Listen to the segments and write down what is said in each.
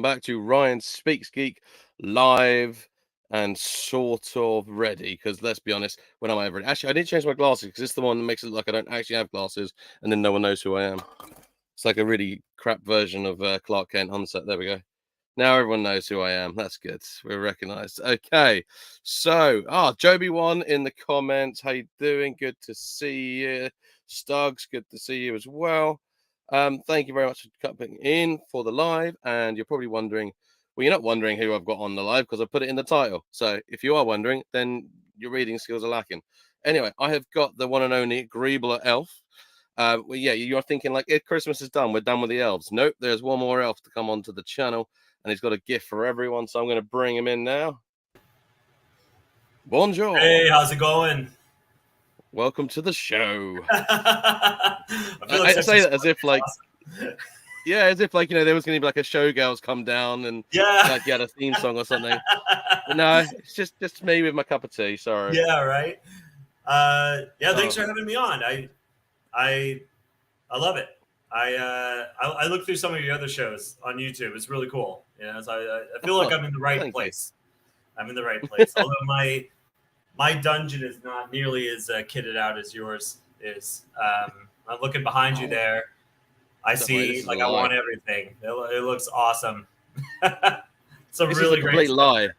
back to Ryan Speaks Geek live and sort of ready. Because let's be honest, when am I ever ready? Actually, I need to change my glasses because it's the one that makes it look like I don't actually have glasses, and then no one knows who I am. It's like a really crap version of Clark Kent on set. There we go. Now everyone knows who I am. That's good. We're recognized. Okay. So, Joby1 in the comments. How you doing? Good to see you. Stugs, good to see you as well. Thank you very much for coming in for the live. And you're probably wondering, well, you're not wondering who I've got on the live because I put it in the title. So if you are wondering, then your reading skills are lacking. Anyway, I have got the one and only Greeblerelf. Well, yeah, you're thinking like, Christmas is done. We're done with the elves. Nope, there's one more elf to come onto the channel. And he's got a gift for everyone, so I'm going to bring him in now. Bonjour. Hey, how's it going? Welcome to the show. I say that as if like, awesome. Yeah, as if like, there was going to be like a showgirls come down and like you had a theme song or something. But no, it's just me with my cup of tea. Sorry. Yeah, right. Thanks for having me on. I love it. I look through some of your other shows on YouTube. It's really cool. So I feel like I'm in the right place. I'm in the right place. Although my dungeon is not nearly as kitted out as yours is. I'm looking behind you there. I see, like, I want everything. It looks awesome. It's a really great complete lie.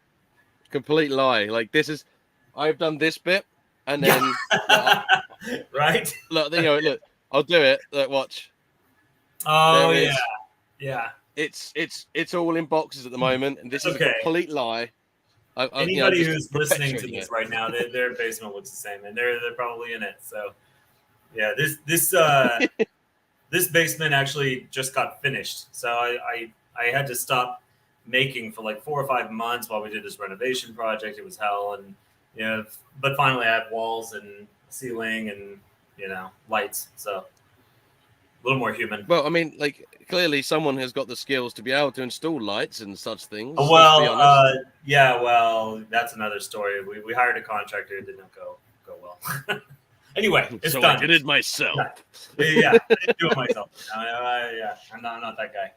Complete lie. Like, I've done this bit, and then right. Look, look. I'll do it. Look, watch. Oh yeah. It's all in boxes at the moment, and this is a complete lie. Anybody who's listening to this right now, their basement looks the same, and they're probably in it. So, yeah, this basement actually just got finished. So I had to stop making for like 4 or 5 months while we did this renovation project. It was hell, and but finally I had walls and ceiling and lights. So a little more human. Well, I mean, like, clearly someone has got the skills to be able to install lights and such things. Well, well, that's another story. We hired a contractor. It did not go well. Anyway, it's so done. I did it myself. Yeah, I didn't do it myself. I'm not that guy.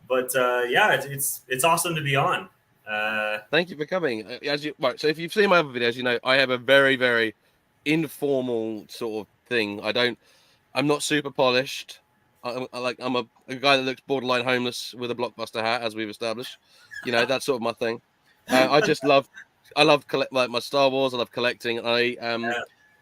But it's awesome to be on. Thank you for coming. So if you've seen my other videos, I have a very, very informal sort of thing. I'm not super polished. I'm a guy that looks borderline homeless with a Blockbuster hat, as we've established. That's sort of my thing. I love collect like my Star Wars. I love collecting.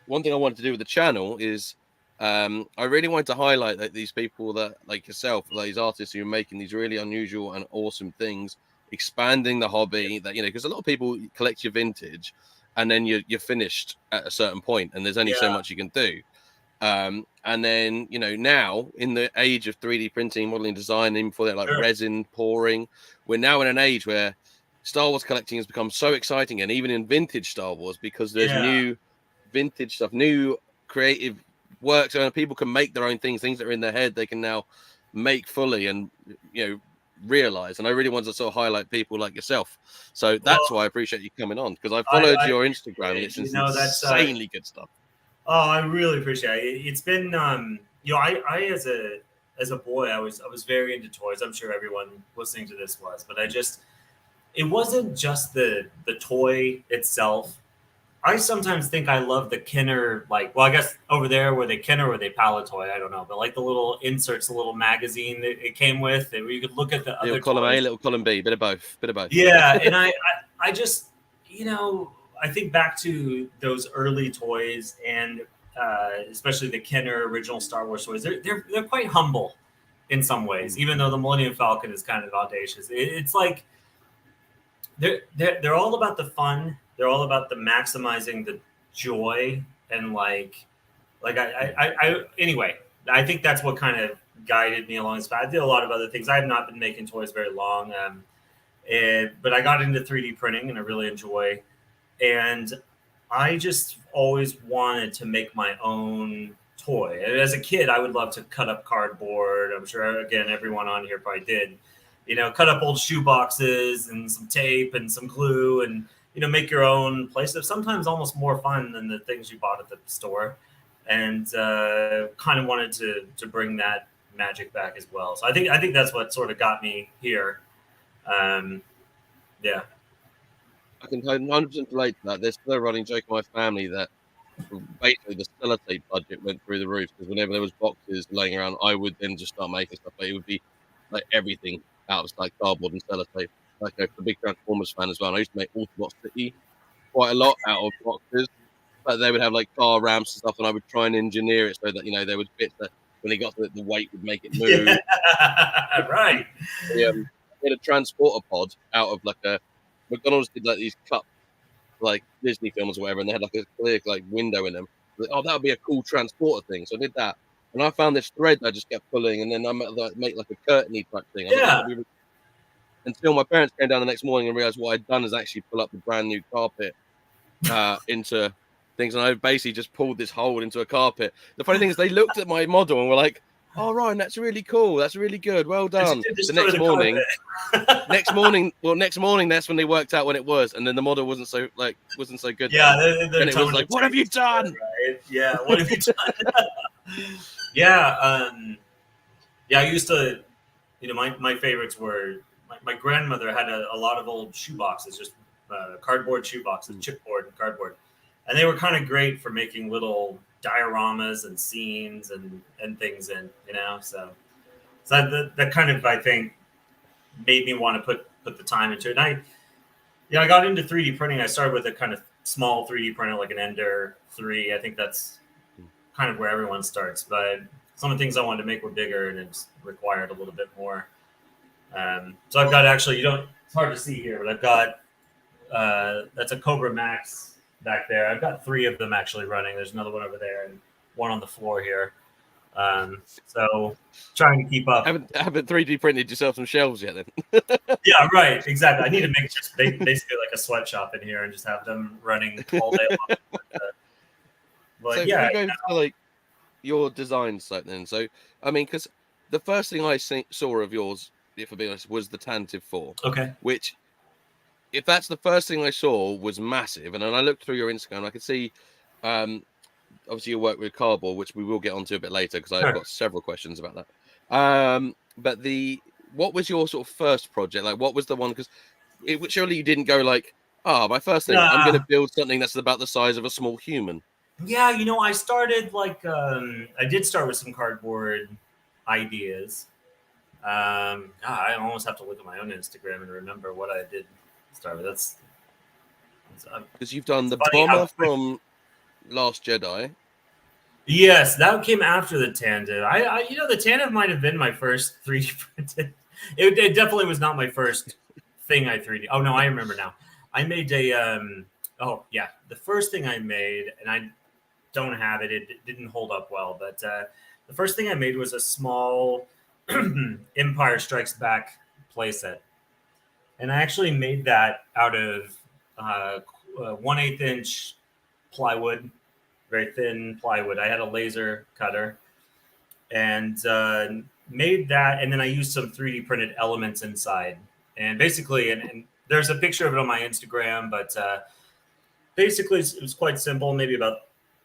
One thing I wanted to do with the channel is I really wanted to highlight that these people that like yourself, like these artists who are making these really unusual and awesome things, expanding the hobby. That because a lot of people collect your vintage, and then you're finished at a certain point, and there's only so much you can do. And then now in the age of 3D printing, modeling, design, even before that, like resin pouring, we're now in an age where Star Wars collecting has become so exciting, and even in vintage Star Wars, because there's new vintage stuff, new creative work, so people can make their own things that are in their head, they can now make fully and realize. And I really want to sort of highlight people like yourself, so that's why I appreciate you coming on, because I followed your Instagram, and it's insanely good stuff. Oh, I really appreciate it. It's been, I as a boy, I was very into toys. I'm sure everyone listening to this was, but it wasn't just the toy itself. I sometimes think I love the Kenner, I guess over there were they Kenner or were they Palatoy? I don't know, but like the little inserts, the little magazine that it came with, where you could look at the little other column toys. A, little column B, bit of both. Yeah, and I just I think back to those early toys, and especially the Kenner original Star Wars toys. They're quite humble in some ways, even though the Millennium Falcon is kind of audacious. It's like they're all about the fun. They're all about the maximizing the joy, and anyway, I think that's what kind of guided me along this path. I did a lot of other things. I have not been making toys very long, but I got into 3D printing, and I really enjoy. And I just always wanted to make my own toy. And as a kid, I would love to cut up cardboard. I'm sure, again, everyone on here probably did. Cut up old shoe boxes and some tape and some glue, and make your own playset. Sometimes almost more fun than the things you bought at the store. And kind of wanted to bring that magic back as well. So I think that's what sort of got me here. Yeah. I can 100% relate to that. There's still a running joke in my family that basically the sellotape budget went through the roof because whenever there was boxes laying around, I would then just start making stuff. But it would be like everything out of like cardboard and sellotape. Like I'm a big Transformers fan as well. And I used to make Autobot City quite a lot out of boxes, but they would have like car ramps and stuff, and I would try and engineer it so that there was bits that when they got to it, the weight would make it move. Yeah. Right. We made a transporter pod out of like a McDonald's did like these cup like Disney films or whatever, and they had like a clear like window in them. Like, oh, that would be a cool transporter thing. So I did that, and I found this thread that I just kept pulling, and then I make like a curtainy type thing. I was like, Yeah. that'll be until my parents came down the next morning and realized what I'd done is actually pull up the brand new carpet into things, and I basically just pulled this hole into a carpet. The funny thing is, they looked at my model and were like, "Oh, Ryan, that's really cool. That's really good. Well done." Did The destroy next the morning, carpet. next morning, that's when they worked out when it was, and then the model wasn't so good. Yeah, Then it was like, "What have you done?" Right? Yeah, what have you done? Yeah, yeah. I used to, my favorites were my grandmother had a lot of old shoe boxes, just cardboard shoe boxes, chipboard and cardboard, and they were kind of great for making little dioramas and scenes and things in. So that kind of, I think, made me want to put the time into it. And I got into 3D printing. I started with a kind of small 3D printer, like an Ender 3. I think that's kind of where everyone starts. But some of the things I wanted to make were bigger, and it's required a little bit more. So I've got actually, it's hard to see here, but I've got that's a Cobra Max back there. I've got 3 of them actually running. There's another one over there and one on the floor here. So trying to keep up. Haven't 3D printed yourself some shelves yet, then? Yeah, right. Exactly. I need to make just basically like a sweatshop in here and just have them running all day long. But So yeah, if we go to like your design site then. So I mean, because the first thing I saw of yours, if I'm being honest, was the Tantive 4. okay. Which, if that's the first thing I saw, was massive. And then I looked through your Instagram, I could see, obviously your work with cardboard, which we will get onto a bit later because I've got several questions about that. But what was your sort of first project? Like, what was the one? Because surely you didn't go like, my first thing, I'm going to build something that's about the size of a small human. Yeah, I started I did start with some cardboard ideas. I almost have to look at my own Instagram and remember what I did start with. That's because you've done the bomber from Last Jedi. Yes, that came after the Tantive. The Tantive might have been my first 3D printed. It definitely was not my first thing I 3D. Oh no, I remember now. I made the first thing I made, and I don't have it. It didn't hold up well, but the first thing I made was a small Empire Strikes Back playset, and I actually made that out of 1/8 inch plywood, very thin plywood. I had a laser cutter and made that, and then I used some 3D printed elements inside, and basically, and there's a picture of it on my Instagram, but basically it was quite simple, maybe about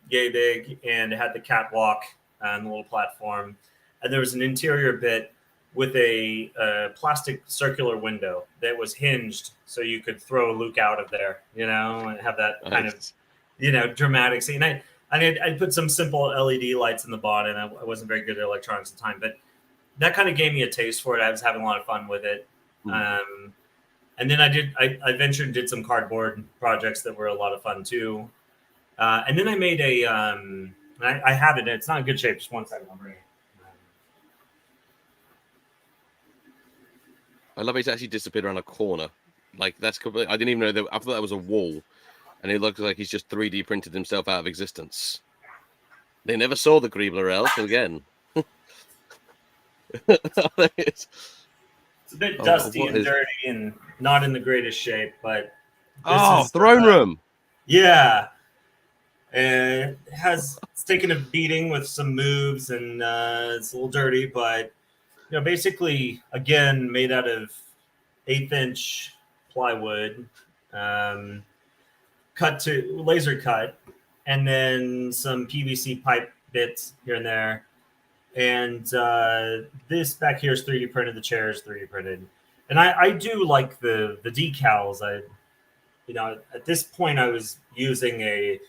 yay big, and it had the catwalk and the little platform, and there was an interior bit with a plastic circular window that was hinged, so you could throw Luke out of there, and have that kind of, dramatic scene. I put some simple LED lights in the bottom. I wasn't very good at electronics at the time, but that kind of gave me a taste for it. I was having a lot of fun with it. And then I ventured and did some cardboard projects that were a lot of fun too. And then I made I have it. It's not in good shape. Just one second. I'll bring it. I love it's actually disappeared around a corner. Like that's completely. I didn't even know that. I thought that was a wall, and it looks like he's just 3D printed himself out of existence. They never saw the Greeblerelf again. It's a bit dusty and dirty and not in the greatest shape, but throne room. Yeah, it's taken a beating with some moves, and it's a little dirty, but basically, again, made out of 1/8 inch plywood, cut to laser cut, and then some PVC pipe bits here and there. And this back here is 3D printed. The chair is 3D printed. And I do like the decals. At this point, I was using a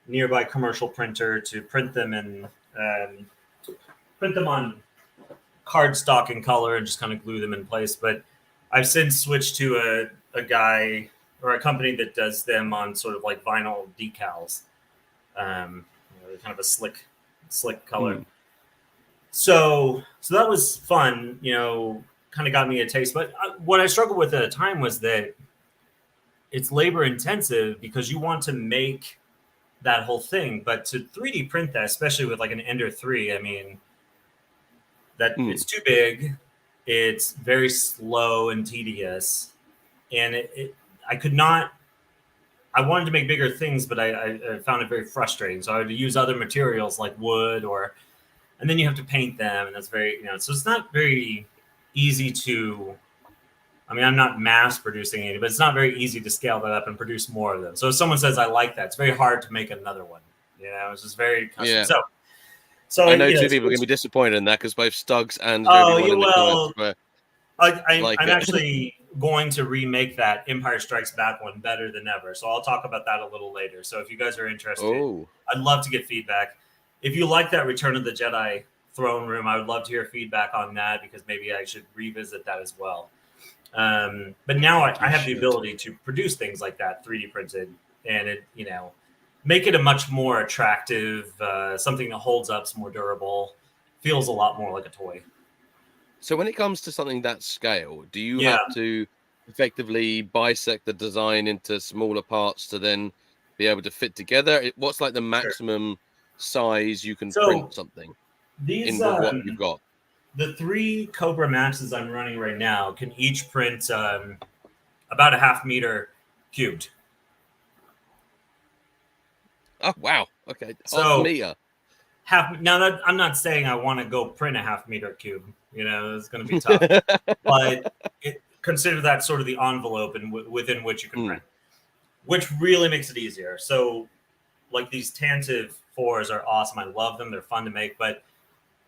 nearby commercial printer to print them um, on cardstock in color and just kind of glue them in place. But I've since switched to a guy or a company that does them on sort of like vinyl decals, kind of a slick color. Mm. So that was fun, kind of got me a taste. But what I struggled with at the time was that it's labor intensive because you want to make that whole thing, but to 3D print that, especially with like an Ender 3, I mean, that it's too big, it's very slow and tedious, and I could not. I wanted to make bigger things, but I found it very frustrating. So I would use other materials like wood, and then you have to paint them, and that's very, so it's not very easy to. I mean, I'm not mass producing it, but it's not very easy to scale that up and produce more of them. So if someone says I like that, it's very hard to make another one. It's just very custom. Yeah. So I know two people are going to be disappointed in that because both Stugs and Oh, Joby1 in the comments were I'm like it. actually going to remake that Empire Strikes Back one better than ever. So I'll talk about that a little later. So if you guys are interested, I'd love to get feedback. If you like that Return of the Jedi throne room, I would love to hear feedback on that because maybe I should revisit that as well. But now I have the ability to produce things like that 3D printed, and it make it a much more attractive, something that holds up, is more durable, feels a lot more like a toy. So when it comes to something that scale, do you have to effectively bisect the design into smaller parts to then be able to fit together? What's like the maximum size you can print something these, in what you've got? The 3 Cobra Maxes I'm running right now can each print about a half meter cubed. Oh, wow. Okay. So half meter. Now I'm not saying I want to go print a half meter cube. It's going to be tough. But consider that sort of the envelope within which you can print, which really makes it easier. So like these Tantive 4s are awesome. I love them. They're fun to make, but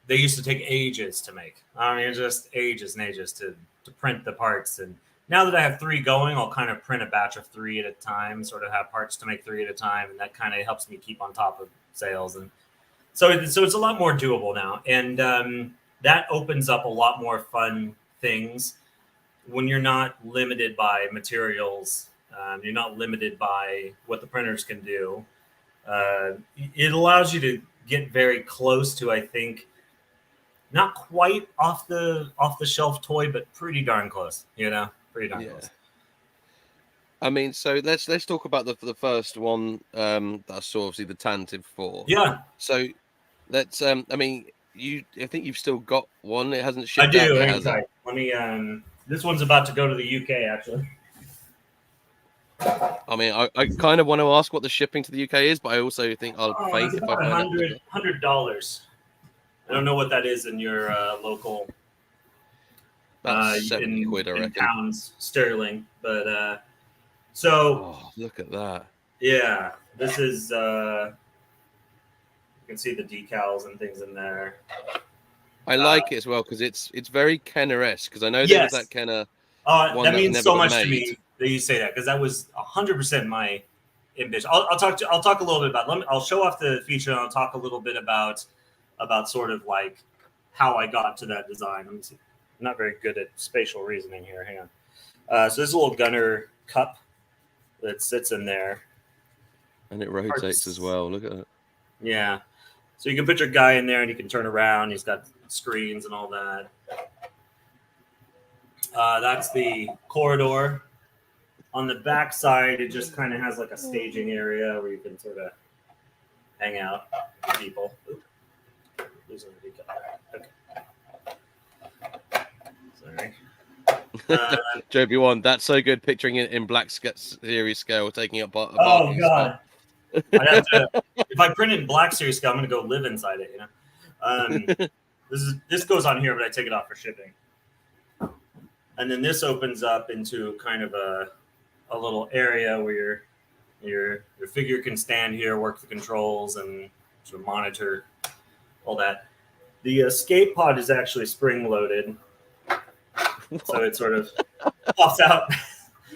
they used to take ages to make. I mean, just ages and ages to print the parts. And now that I have 3 going, I'll kind of print a batch of 3 at a time, sort of have parts to make 3 at a time. And that kind of helps me keep on top of sales. And so it's a lot more doable now. And that opens up a lot more fun things when you're not limited by materials. You're not limited by what the printers can do. It allows you to get very close to, I think, not quite off the shelf toy, but pretty darn close. Pretty darn close. I mean, so let's talk about the first one that I saw, obviously the Tantive 4. Yeah. So let's I mean, I think you've still got one. It hasn't shipped I do. out yet, Hang has it? tight. Let me. This one's about to go to the UK, actually. I mean, I kind of want to ask what the shipping to the UK is, but I also think I'll faint if I find out. $100. I don't know what that is in your local. About 70 quid, I reckon. In pounds sterling, but look at that. Yeah, this is. You can see the decals and things in there. I like it as well because it's very Kenner-esque. Because I know there was that Kenner. That means so much to me that you say that because that was 100% my ambition. I'll talk a little bit about. I'll show off the feature and I'll talk a little bit about sort of like how I got to that design. I'm not very good at spatial reasoning here. Hang on. So there's a little gunner cup that sits in there, and it rotates as well. Look at it. Yeah. So you can put your guy in there and you can turn around. He's got screens and all that. That's the corridor. On the back side, it just kind of has like a staging area where you can sort of hang out with people. Okay. Sorry. Joby1, that's so good picturing it in Black Series scale, taking up part. Oh, God. I'd have to, if I print it in Black Series scale, I'm going to go live inside it, This goes on here, but I take it off for shipping. And then this opens up into kind of a little area where your figure can stand here, work the controls, and sort of monitor all that. The escape pod is actually spring-loaded. So it sort of pops out,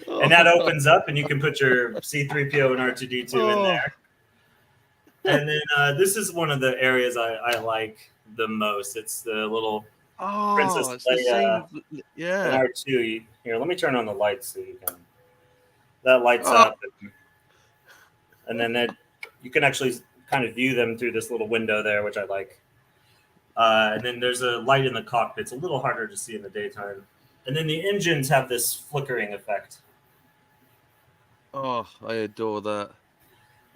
and that Oh, opens up, and you can put your C-3PO and R2-D2 in oh, there. And then this is one of the areas I like the most. It's the little Princess it's the Leia same. and Yeah. R2. Here, let me turn on the lights so you can. That lights Oh, up, and then you can actually kind of view them through this little window there, which I like. And then there's a light in the cockpit. It's a little harder to see in the daytime. And then the engines have this flickering effect. I adore that.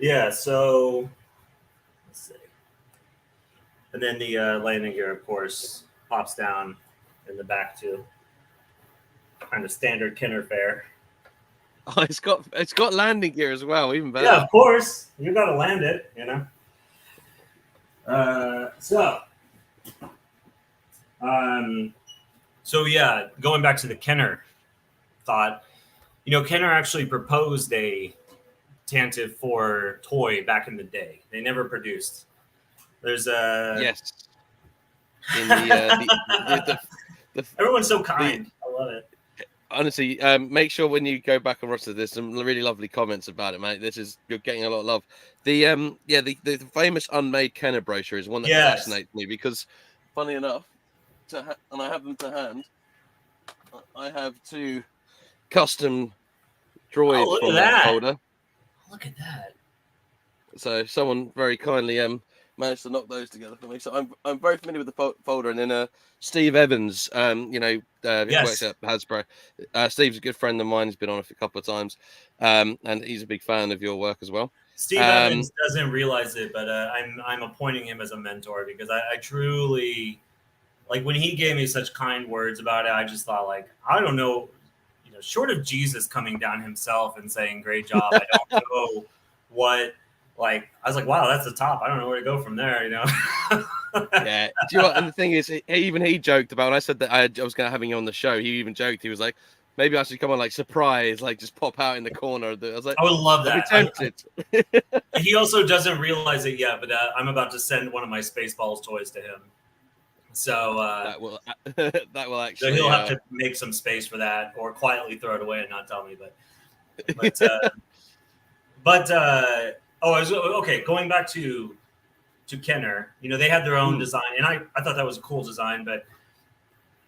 Yeah, so let's see. And then the landing gear, of course, pops down in the back too. Kind of standard Kenner fare. Oh, it's got landing gear as well, even Yeah, better. of course. You got to land it, you know. So, going back to the Kenner thought, Kenner actually proposed a Tantive IV toy back in the day. They never produced. There's a Yes. In the everyone's so the kind. I love it. honestly, make sure when you go back and watch this, there's some really lovely comments about it, mate. You're getting a lot of love. The famous unmade Kenner brochure is one that Yes. fascinates me because, funny enough, and I have them to hand. I have two custom Oh, droids look at from that that. folder. Look at that. So someone very kindly managed to knock those together for me. So I'm very familiar with the folder. And then Steve Evans, works Yes. at Hasbro. Steve's a good friend of mine. He's been on a couple of times, and he's a big fan of your work as well. Steve Evans doesn't realize it, but I'm appointing him as a mentor because I truly like when he gave me such kind words about it. I just thought like I don't know, short of Jesus coming down himself and saying great job, I don't know what. Like I was like, wow, that's the top. I don't know where to go from there, Yeah. Do you know what? And the thing is, he joked about when I said that I was going to having you on the show. He even joked. He was like, maybe I should come on like surprise, like just pop out in the corner. I was like, I would love I'd be that. tempted. He also doesn't realize it yet, but I'm about to send one of my Spaceballs toys to him. So that will actually. so he'll have to make some space for that, or quietly throw it away and not tell me. Okay. Going back to Kenner, they had their own design, and I thought that was a cool design, but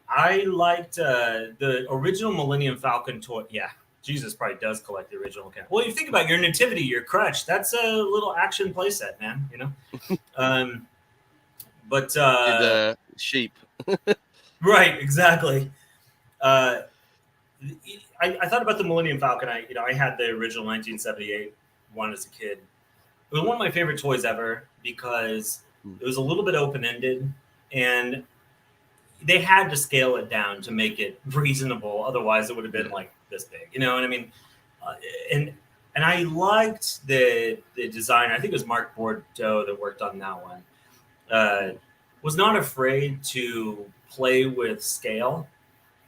I liked the original Millennium Falcon toy. Yeah, Jesus probably does collect the original Kenner. Well, you think about your nativity, your crutch. That's a little action playset, man. Sheep. Right, exactly. I thought about the Millennium Falcon. I had the original 1978 one as a kid. It was one of my favorite toys ever because it was a little bit open ended, and they had to scale it down to make it reasonable. Otherwise, it would have been like this big. You know what I mean? And I liked the designer. I think it was Mark Bordeaux that worked on that one. Was not afraid to play with scale.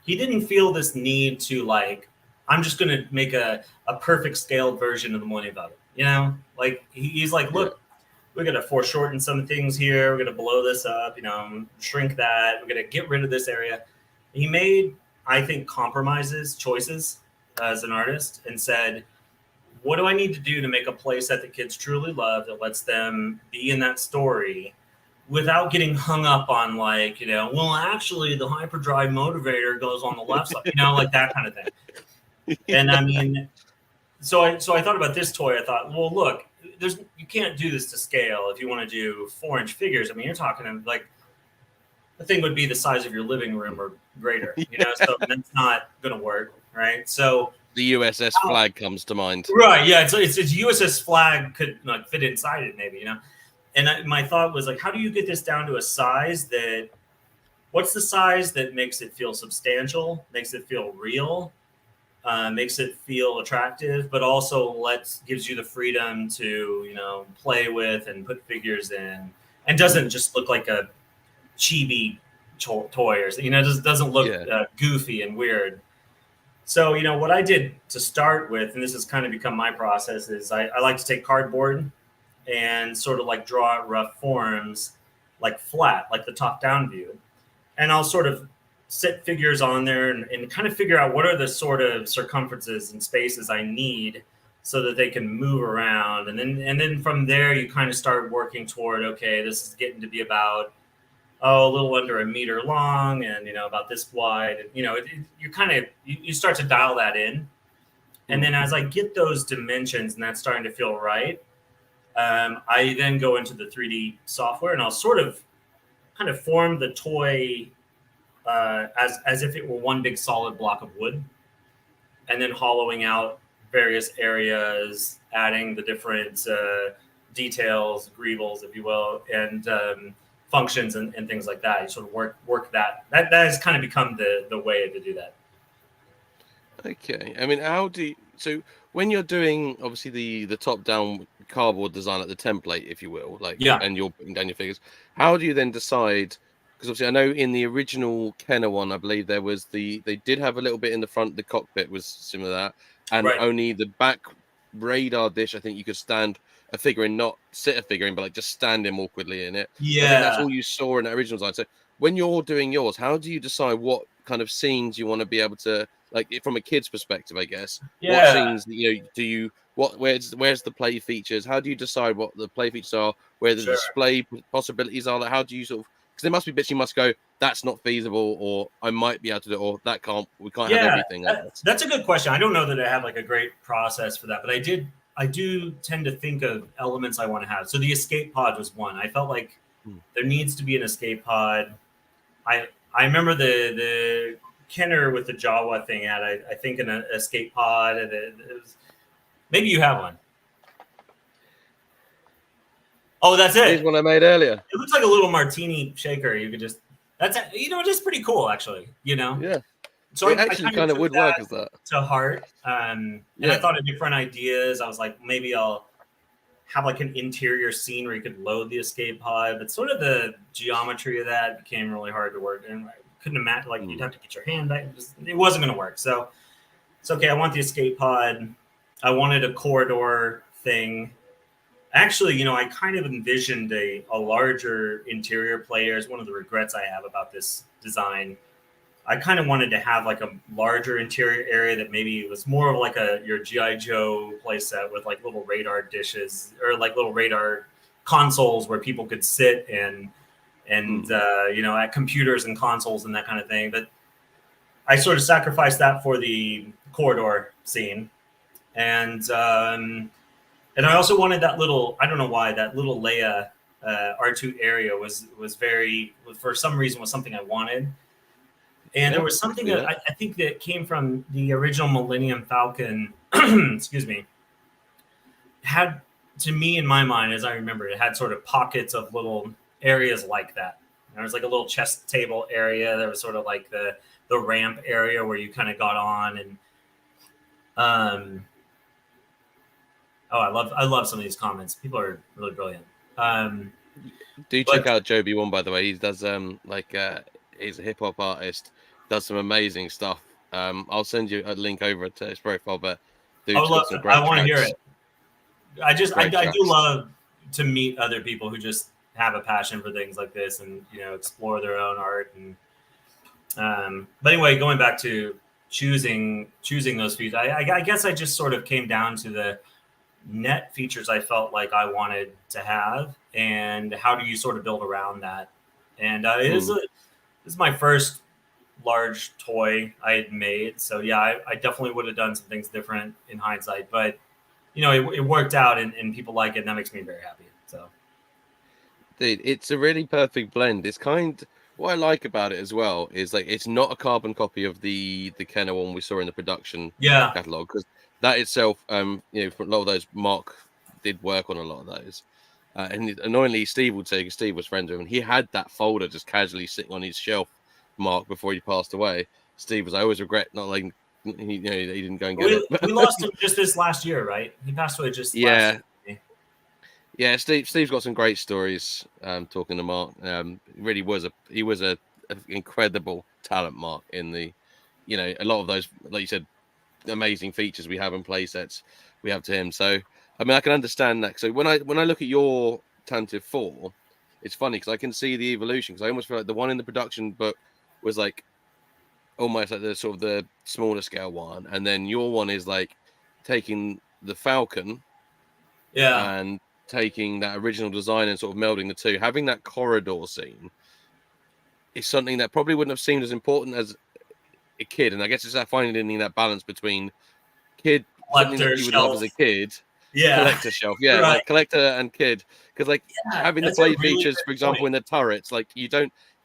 He didn't feel this need to like, I'm just going to make a perfect scaled version of the Millennium Falcon. Like he's like, look, we're going to foreshorten some things here. We're going to blow this up, shrink that. We're going to get rid of this area. He made, I think, choices as an artist and said, what do I need to do to make a playset that kids truly love that lets them be in that story without getting hung up on like, well, actually the hyperdrive motivator goes on the left side, like that kind of thing. And I mean, so I thought about this toy. I thought, well, look, you can't do this to scale if you want to do 4-inch figures. I mean, you're talking like the thing would be the size of your living room or greater, so that's not going to work. Right. So the USS flag comes to mind. Right. Yeah. It's USS flag could like fit inside it maybe, And my thought was like, how do you get this down to a size what's the size that makes it feel substantial, makes it feel real, makes it feel attractive, but also gives you the freedom to, play with and put figures in and doesn't just look like a chibi toy or something, just doesn't look goofy and weird. So, what I did to start with, and this has kind of become my process, is I like to take cardboard and sort of like draw out rough forms, like flat, like the top down view. And I'll sort of sit figures on there and kind of figure out what are the sort of circumferences and spaces I need so that they can move around. And then from there, you kind of start working toward, okay, this is getting to be about, a little under a meter long and, about this wide. And, you kind of, you start to dial that in. And then as I get those dimensions and that's starting to feel right, I then go into the 3D software and I'll sort of kind of form the toy as if it were one big solid block of wood, and then hollowing out various areas, adding the different details, greebles, if you will, and functions and things like that. You sort of work that. That has kind of become the way to do that. Okay. I mean, so when you're doing obviously the top down cardboard design, like the template, if you will, like, Yeah. and you're putting down your figures, how do you then decide? Because obviously I know in the original Kenner one, I believe they did have a little bit in the front, the cockpit was similar to that, and Right. only the back radar dish, I think you could stand a figure in, not sit a figure in, but like just stand him awkwardly in it. I think that's Yeah. all you saw in the original design. So when you're doing yours, how do you decide what kind of scenes you want to be able to, like, from a kid's perspective, I guess, what Yeah. scenes do you where's the play features? How do you decide what the play features are, where the Sure. display possibilities are? Like, how do you sort of, because there must be bits you must go, that's not feasible, or I might be able to do it, or we can't have Yeah, everything, I guess. that's a good question. I don't know that I have like a great process for that, but I do tend to think of elements I want to have. So the escape pod was one. I felt like there needs to be an escape pod. I remember the Kenner with the Jawa thing had, I think, an escape pod. And maybe you have one. Oh, that's Here's it. one I made earlier. It looks like a little martini shaker. You could just, that's, just pretty cool, actually, Yeah. So It I actually kind of kind of took would that work as that. to heart. And I thought of different ideas. I was like, maybe I'll have like an interior scene where you could load the escape pod, but sort of the geometry of that became really hard to work. And I couldn't imagine, like, you'd have to get your hand. It wasn't going to work. So it's okay. I want the escape pod. I wanted a corridor thing. Actually, I kind of envisioned a larger interior player. Is one of the regrets I have about this design. I kind of wanted to have like a larger interior area that maybe was more of like your GI Joe playset with like little radar dishes or like little radar consoles where people could sit and at computers and consoles and that kind of thing. But I sort of sacrificed that for the corridor scene, and I also wanted that little, I don't know why, that little Leia R2 area was very, for some reason, was something I wanted. And there was something that I think that came from the original Millennium Falcon, excuse me, had, to me, in my mind, as I remember, it had sort of pockets of little areas like that. There was like a little chess table area. There was sort of like the ramp area where you kind of got on. And I love some of these comments. People are really brilliant. Do check out Joby One, by the way. He does he's a hip hop artist, does some amazing stuff. I'll send you a link over to his profile, but dude's got some great I want to hear tracks. it. I do love to meet other people who just have a passion for things like this and explore their own art. And but anyway, going back to choosing those features, I guess I just sort of came down to the net features I felt like I wanted to have, and how do you sort of build around that. And this is my first large toy I had made, so yeah, I definitely would have done some things different in hindsight, but it worked out, and people like it, and that makes me very happy. So Dude, it's a really perfect blend. What I like about it as well is, like, it's not a carbon copy of the Kenner one we saw in the production catalog, because that itself, for a lot of those, Mark did work on a lot of those. And annoyingly, Steve would say, because Steve was friends with him, and he had that folder just casually sitting on his shelf, Mark, before he passed away. Steve was, I always regret not letting he didn't go and get it. We lost him just this last year, right? He passed away just last year. Yeah, Steve's got some great stories. Talking to Mark, he was a incredible talent, Mark, in the, a lot of those, like you said, amazing features we have in play sets we have to him. So I mean, I can understand that. So when I look at your Tantive 4, it's funny because I can see the evolution, because I almost feel like the one in the production book was like almost like the sort of the smaller scale one, and then your one is like taking the Falcon Yeah. and taking that original design and sort of melding the two. Having that corridor scene is something that probably wouldn't have seemed as important as a kid, and I guess it's that finding that balance between kid, something that Collector you would love as a shelf. kid, Yeah. collector shelf, yeah, Right. like collector and kid, because like Yeah. having the That's a play really features, good for example, point. in the turrets, like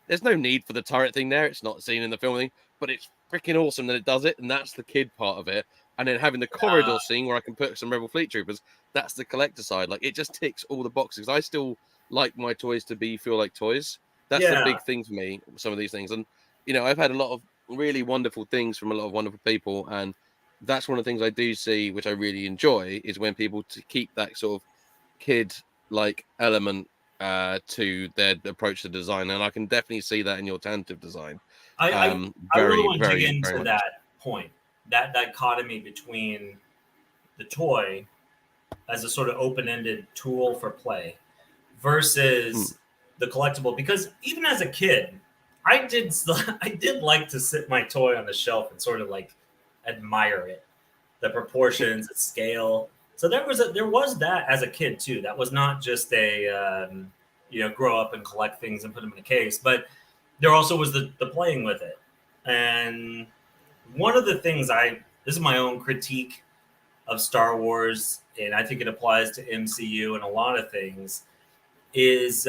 there's no need for the turret thing there. It's not seen in the filming, but it's freaking awesome that it does it, and that's the kid part of it. And then having the corridor scene where I can put some Rebel Fleet Troopers, that's the collector side. Like it just ticks all the boxes. I still like my toys to feel like toys. That's the Yeah. big thing for me. Some of these things, and I've had a lot of really wonderful things from a lot of wonderful people, and that's one of the things I do see, which I really enjoy, is when people to keep that sort of kid like element to their approach to design, and I can definitely see that in your Tantive design. I really Very, want to dig very, very into much. that point, that dichotomy between the toy as a sort of open-ended tool for play Mm, versus the collectible. Because even as a kid, I did I did like to sit my toy on the shelf and sort of like admire it, the proportions, the scale. So there was that as a kid too. That was not just a grow up and collect things and put them in a case, but there also was the playing with it. And one of the things this is my own critique of Star Wars, and I think it applies to MCU and a lot of things, is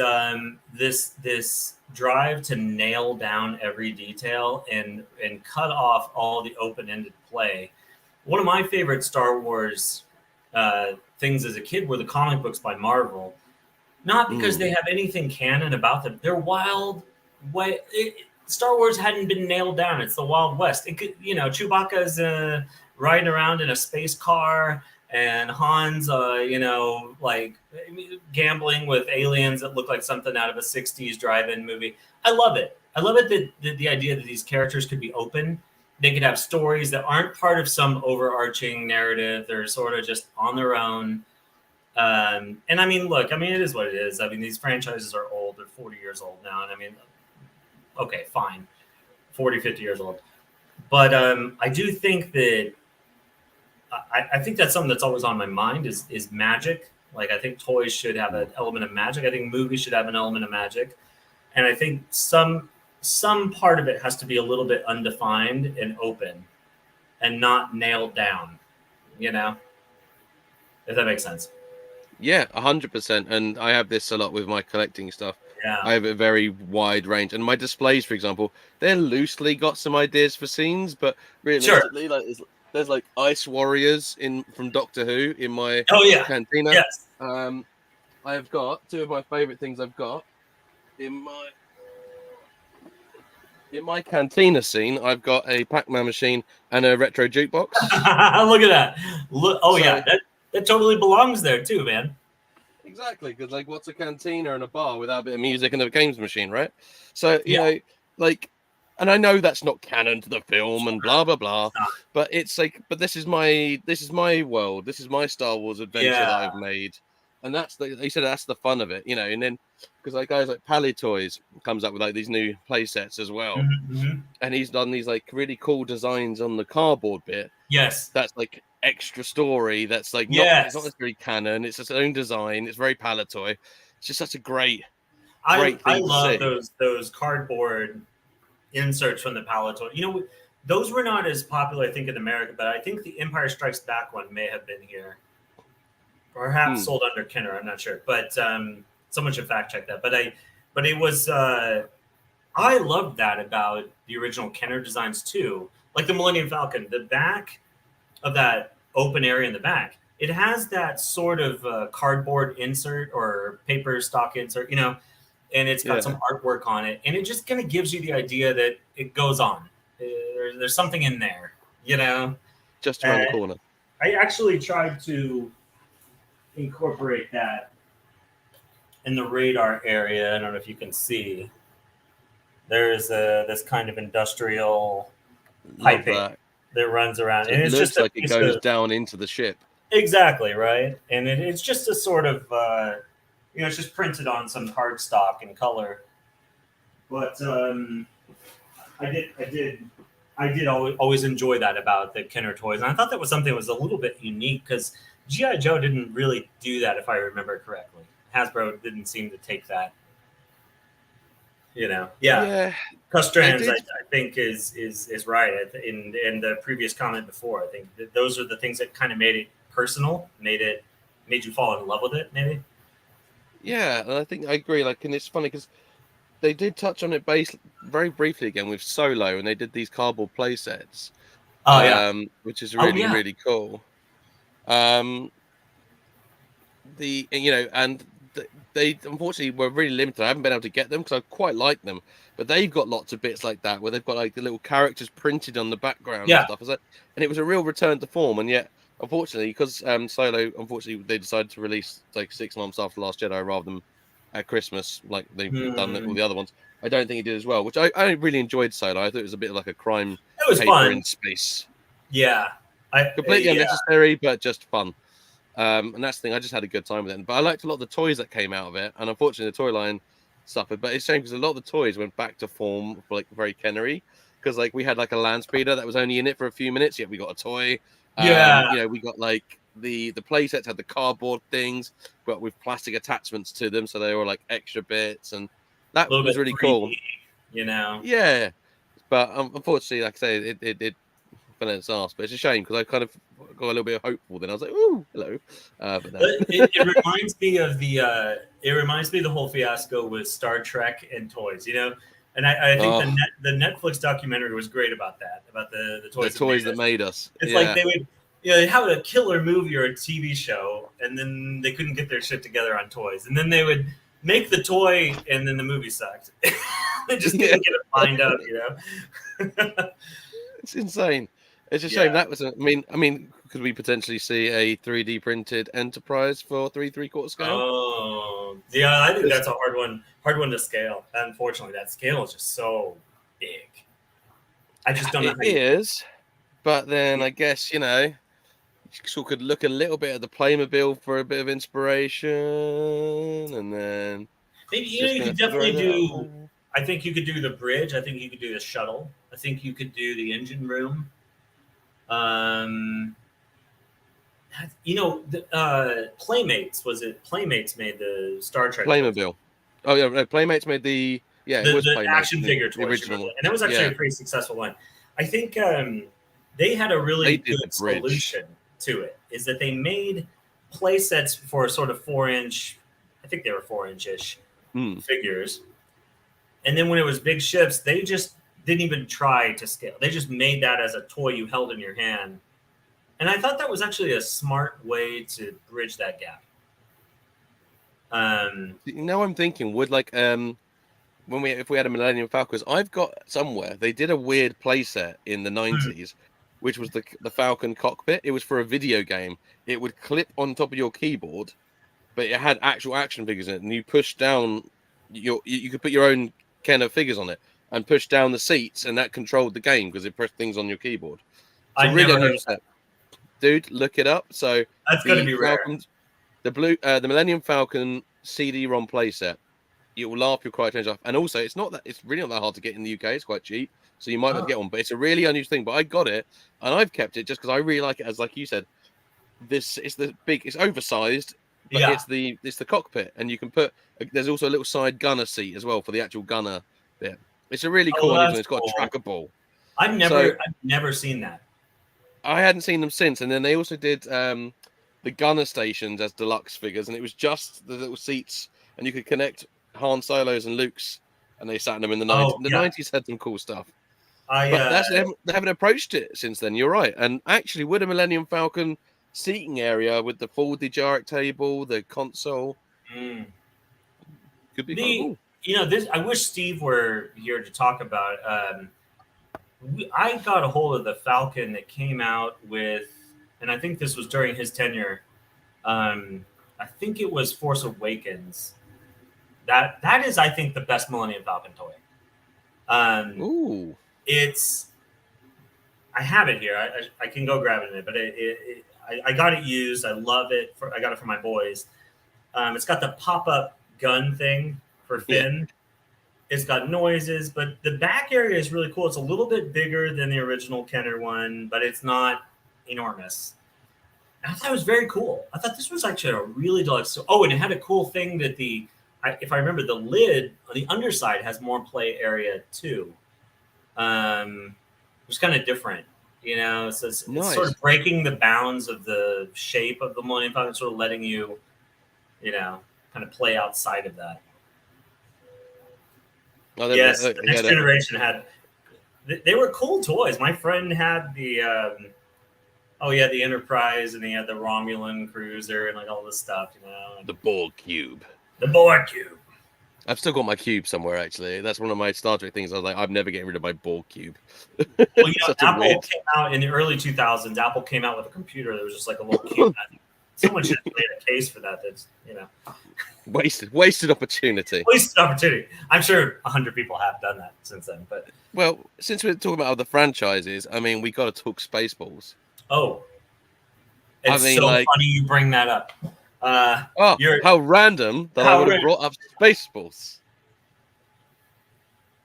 this drive to nail down every detail and cut off all the open ended play. One of my favorite Star Wars things as a kid were the comic books by Marvel. Not because mm. they have anything canon about them. They're wild. Star Wars hadn't been nailed down. It's the Wild West. It could, Chewbacca's riding around in a space car, and Han's, like gambling with aliens that look like something out of a '60s drive-in movie. I love it. I love it that the idea that these characters could be open. They could have stories that aren't part of some overarching narrative. They're sort of just on their own. And I mean, look, I mean, it is what it is. I mean, these franchises are old. They're 40 years old now. And I mean, okay, fine, 40, 50 years old. But I do think that I think that's something that's always on my mind is magic. Like, I think toys should have an element of magic. I think movies should have an element of magic. And I think some part of it has to be a little bit undefined and open and not nailed down, you know, if that makes sense. Yeah, 100%. And I have this a lot with my collecting stuff. Yeah. I have a very wide range, and my displays, for example, they're loosely got some ideas for scenes, but Sure. realistically, like there's like ice warriors in from Doctor Who in my Oh, yeah. cantina. Yes. I've got two of my favorite things I've got in my cantina scene. I've got a Pac-Man machine and a retro jukebox. Look at that. Look, oh, So, yeah. That totally belongs there, too, man. exactly, because like, what's a cantina and a bar without a bit of music and a games machine, right? So Yeah. like, and I know that's not canon to the film and blah blah blah, It's not. but it's like, but this is my world, this is my Star Wars adventure Yeah. that I've made, and they said that's the fun of it, and then because like guys like Pally Toys comes up with like these new play sets as well, Mm-hmm. and he's done these like really cool designs on the cardboard bit Yes. that's like extra story that's like it's not Yes. necessarily canon, it's its own design, it's very Palatoy. It's just such a great I thing to love see. those cardboard inserts from the Palatine. Those were not as popular, I think, in America, but I think the Empire Strikes Back one may have been here. Perhaps sold under Kenner, I'm not sure. But someone should fact check that. But it was I loved that about the original Kenner designs too. Like the Millennium Falcon, the back of that open area in the back, it has that sort of cardboard insert or paper stock insert, and it's got some artwork on it, and it just kind of gives you the idea that it goes on. There's something in there, Just around the And corner. I actually tried to incorporate that in the radar area. I don't know if you can see. There's this kind of industrial Love piping that. that runs around, So and it it's just looks a like it piece goes of down into the ship. exactly right, and it's just a sort of it's just printed on some cardstock in color. But I I did always enjoy that about the Kenner toys, and I thought that was something that was a little bit unique because GI Joe didn't really do that, if I remember correctly. Hasbro didn't seem to take that. Yeah. Yeah, they Custrans, I did. think is right. In the previous comment before, I think that those are the things that kind of made it personal, made you fall in love with it, maybe. Yeah, and I think I agree. Like, and it's funny because they did touch on it very briefly again with Solo, and they did these cardboard play sets, Oh yeah. which is Oh really, yeah. really cool. Um, and they unfortunately were really limited. I haven't been able to get them because I quite like them, but they've got lots of bits like that where they've got like the little characters printed on the background and Yeah. stuff. And it was a real return to form. And yet, unfortunately, because Solo, unfortunately, they decided to release like 6 months after Last Jedi rather than at Christmas like they've done all Mm, the other ones. I don't think it did as well, which I really enjoyed Solo. I thought it was a bit like a crime it was caper fun. in space. Yeah. Completely Yeah. unnecessary, but just fun. And that's the thing. I just had a good time with it. But I liked a lot of the toys that came out of it, and unfortunately, the toy line suffered. But it's a shame because a lot of the toys went back to form, like very Kennery. Because like we had like a land speeder that was only in it for a few minutes, yet we got a toy. Yeah. We got like the play sets had the cardboard things, but with plastic attachments to them, so they were like extra bits, and that A little was bit really cool. 3D. Yeah, but unfortunately, like I say, it fell in its ass. But it's a shame because I kind of got a little bit hopeful. Then I was like, "Ooh, hello," but no. It reminds me of the whole fiasco with Star Trek and toys, and I think Oh, the Netflix documentary was great about that, about the the toys that toys made that us. made us. It's like Yeah. they would, they have a killer movie or a TV show, and then they couldn't get their shit together on toys, and then they would make the toy, and then the movie sucked. They just Yeah, couldn't get it lined up, it's insane. It's a shame Yeah. that was. I mean, could we potentially see a 3D printed Enterprise for 3/3/4 scale? Oh, yeah. I think 'Cause that's a hard one to scale. Unfortunately, that scale is just so big. I just don't know it how you. is, but then I guess you sort of could look a little bit at the Playmobil for a bit of inspiration, and then Maybe just you gonna could throw definitely that out do. there. I think you could do the bridge. I think you could do the shuttle. I think you could do the engine room. Um, Playmates, was it? Playmates made the Star Trek toys. Playmobil. Oh yeah, no, Playmates made the. Yeah, it was The Playmates, action figure the toys, original one. and that was actually Yeah, a pretty successful one. I think they had a they really did the good bridge. solution to it. Is that they made play sets for sort of 4 inch, I think they were 4 inch ish Mm. figures, and then when it was big ships, they just didn't even try to scale. They just made that as a toy you held in your hand, and I thought that was actually a smart way to bridge that gap. I'm thinking, would like if we had a Millennium Falcon, 'cause I've got somewhere they did a weird playset in the Hmm. 90s, which was the Falcon cockpit. It was for a video game. It would clip on top of your keyboard, but it had actual action figures in it, and you push down you could put your own kind of figures on it and push down the seats, and that controlled the game because it pressed things on your keyboard. It's a I really never heard unusual of that. set, dude. Look it up. So That's going to the be rare. Falcon, the Millennium Falcon CD-ROM playset. You will laugh your cry change off. And also, it's really not that hard to get in the UK. It's quite cheap, so you might not Oh, get one. But it's a really unusual thing. But I got it, and I've kept it just because I really like it. As like you said, it's oversized, but yeah. it's the cockpit, and you can put. There's also a little side gunner seat as well for the actual gunner bit. It's a really Oh, cool unusual. that's It's got a cool. tracker ball. So I've never seen that. I hadn't seen them since, and then they also did the gunner stations as deluxe figures, and it was just the little seats, and you could connect Han Solos and Luke's, and they sat in them in the 90s. Oh The yeah, 90s had some cool stuff, I but they haven't approached it since then. You're right, and actually, would a Millennium Falcon seating area with the full Dejaric table, the console, mm. could be quite the cool. this. I wish Steve were here to talk about. I got a hold of the Falcon that came out with, and I think this was during his tenure. I think it was Force Awakens. That is, I think, the best Millennium Falcon toy. Um, Ooh, it's I have it here. I can go grab it in it, but I got it used. I love it. I got it for my boys. It's got the pop up gun thing for yeah, Finn, It's got noises, but the back area is really cool. It's a little bit bigger than the original Kenner one, but it's not enormous. I thought it was very cool. I thought this was actually a really deluxe. Oh, and it had a cool thing that if I remember, the lid on the underside has more play area too. It's kind of different, So it's sort Nice. of breaking the bounds of the shape of the Millennium Falcon, sort of letting you, kind of play outside of that. Oh, Yes, the yeah, next generation had. They were cool toys. My friend had the. The Enterprise, and he had the Romulan cruiser and like all this stuff, the Borg cube. The Borg cube. I've still got my cube somewhere, actually. That's one of my Star Trek things. I was like, I'm never getting rid of my Borg cube. Well, Apple came out in the early 2000s. Apple came out with a computer that was just like a little cube. Someone should have made a case for that. That's wasted opportunity. Wasted opportunity. I'm sure 100 people have done that since then. But well, since we're talking about other franchises, I mean, we got to talk Spaceballs. Oh, it's funny you bring that up. How random that I would have brought up Spaceballs.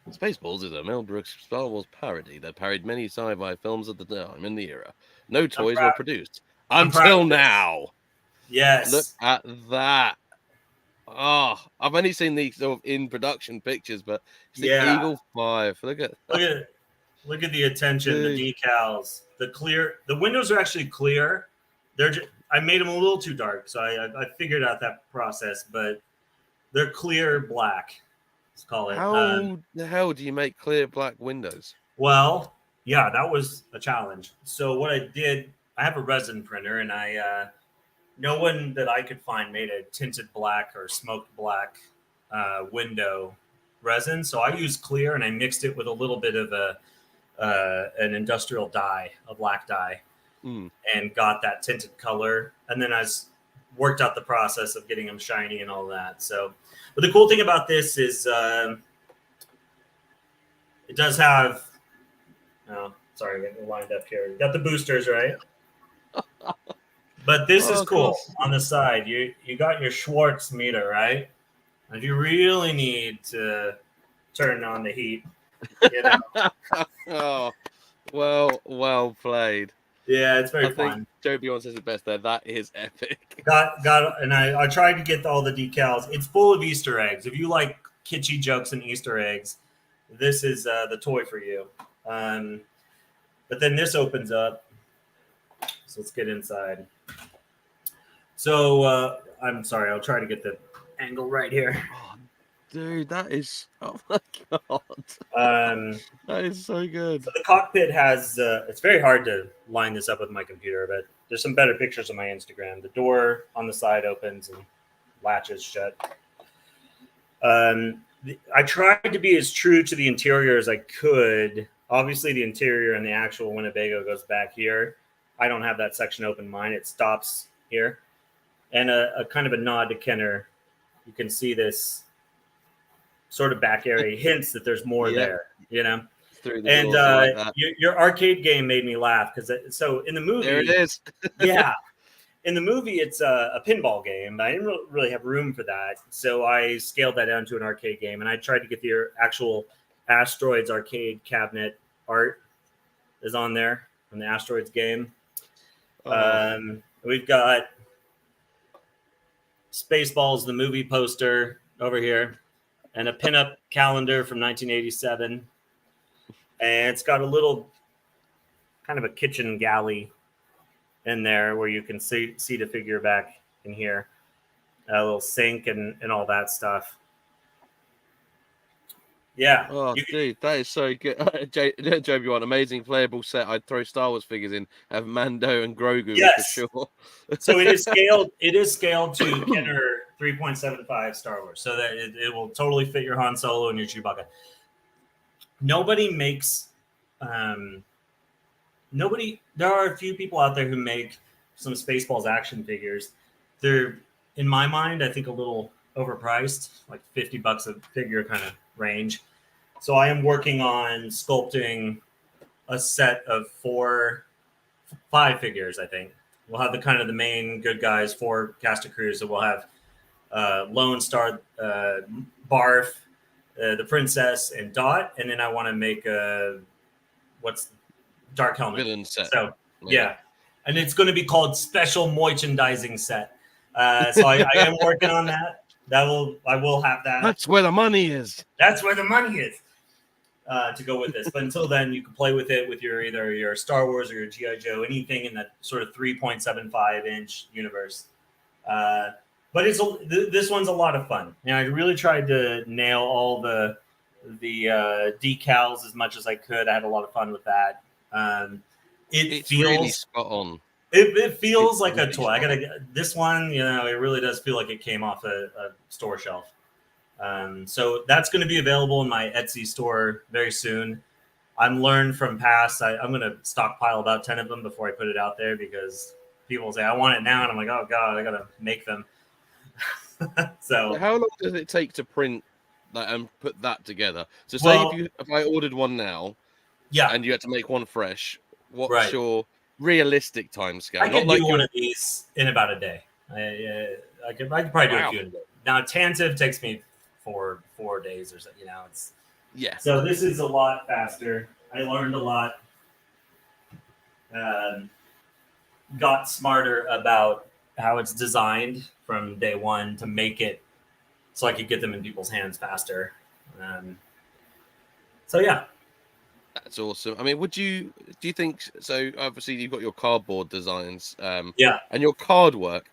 Spaceballs is a Mel Brooks Star Wars parody that parodied many sci-fi films at the time in the era. No toys were produced until now. Yes. Look at that. Oh, I've only seen these sort of in production pictures, but it's the Eagle 5. Look at the attention, Dude. The decals, the windows are actually clear. I made them a little too dark, so I figured out that process, but they're clear black. Let's call it. How the hell do you make clear black windows? Well, yeah, that was a challenge. So what I did, I have a resin printer, and no one that I could find made a tinted black or smoked black window resin. So I used clear, and I mixed it with a little bit of an industrial dye, a black dye, and got that tinted color. And then I worked out the process of getting them shiny and all that. So, but the cool thing about this is it does have. Oh, sorry, getting lined up here. You got the boosters, right? But this is cool. On the side, you got your Schwartz meter, right? If you really need to turn on the heat, oh, well played. Yeah, it's very fun. Joe Beyond says it best there. That is epic. And I tried to get all the decals. It's full of Easter eggs. If you like kitschy jokes and Easter eggs, this is the toy for you. But then this opens up. So let's get inside. So I'm sorry. I'll try to get the angle right here. Oh, dude, that is, oh my God. That is so good. So the cockpit has, it's very hard to line this up with my computer, but there's some better pictures on my Instagram. The door on the side opens and latches shut. I tried to be as true to the interior as I could. Obviously, the interior and the actual Winnebago goes back here. I don't have that section open. Mine, it stops here. And a kind of a nod to Kenner. You can see this sort of back area hints that there's more there, And like your arcade game made me laugh because so in the movie, there it is. Yeah, in the movie it's a pinball game. I didn't really have room for that, so I scaled that down to an arcade game, and I tried to get the actual Asteroids arcade cabinet art is on there from the Asteroids game. We've got Spaceballs, the movie poster over here, and a pinup calendar from 1987. And it's got a little kind of a kitchen galley in there where you can see the figure back in here. A little sink and all that stuff. Yeah. Oh, dude, that is so good. Joe, you want amazing playable set. I'd throw Star Wars figures in, have Mando and Grogu for sure. So it is scaled. It is scaled to Kenner 3.75 Star Wars, so that it will totally fit your Han Solo and your Chewbacca. Nobody makes. There are a few people out there who make some Spaceballs action figures. They're, in my mind, I think a little overpriced, like $50 a figure kind of range. So I am working on sculpting a set of 5 figures. I think we'll have the main good guys, 4 cast of crew. So we'll have Lone Star, Barf, the princess and Dot, and then I want to make a what's Dark Helmet. Villain set. So Maybe. yeah, and it's going to be called Special Merchandising Set. So I am working on that. I will have that. That's where the money is. That's where the money is. To go with this, but until then, you can play with it with either your Star Wars or your GI Joe, anything in that sort of 3.75-inch universe. But this one's a lot of fun. I really tried to nail all the decals as much as I could. I had a lot of fun with that. It's feels really spot on. It feels like a toy. I gotta this one. It really does feel like it came off a store shelf. So that's going to be available in my Etsy store very soon. I'm learned from past. I'm going to stockpile about 10 of them before I put it out there because people say I want it now, and I'm like, oh god, I got to make them. So how long does it take to print that and put that together? So say if I ordered one now, and you had to make one fresh, what's your realistic time scale? I could do one of these in about a day. I could probably do a few in a day. Now Tantive takes me 4 days or so. It's So this is a lot faster. I learned a lot. Got smarter about how it's designed from day one to make it so I could get them in people's hands faster. So yeah. That's awesome. I mean, do you think so? Obviously, you've got your cardboard designs, and your card work,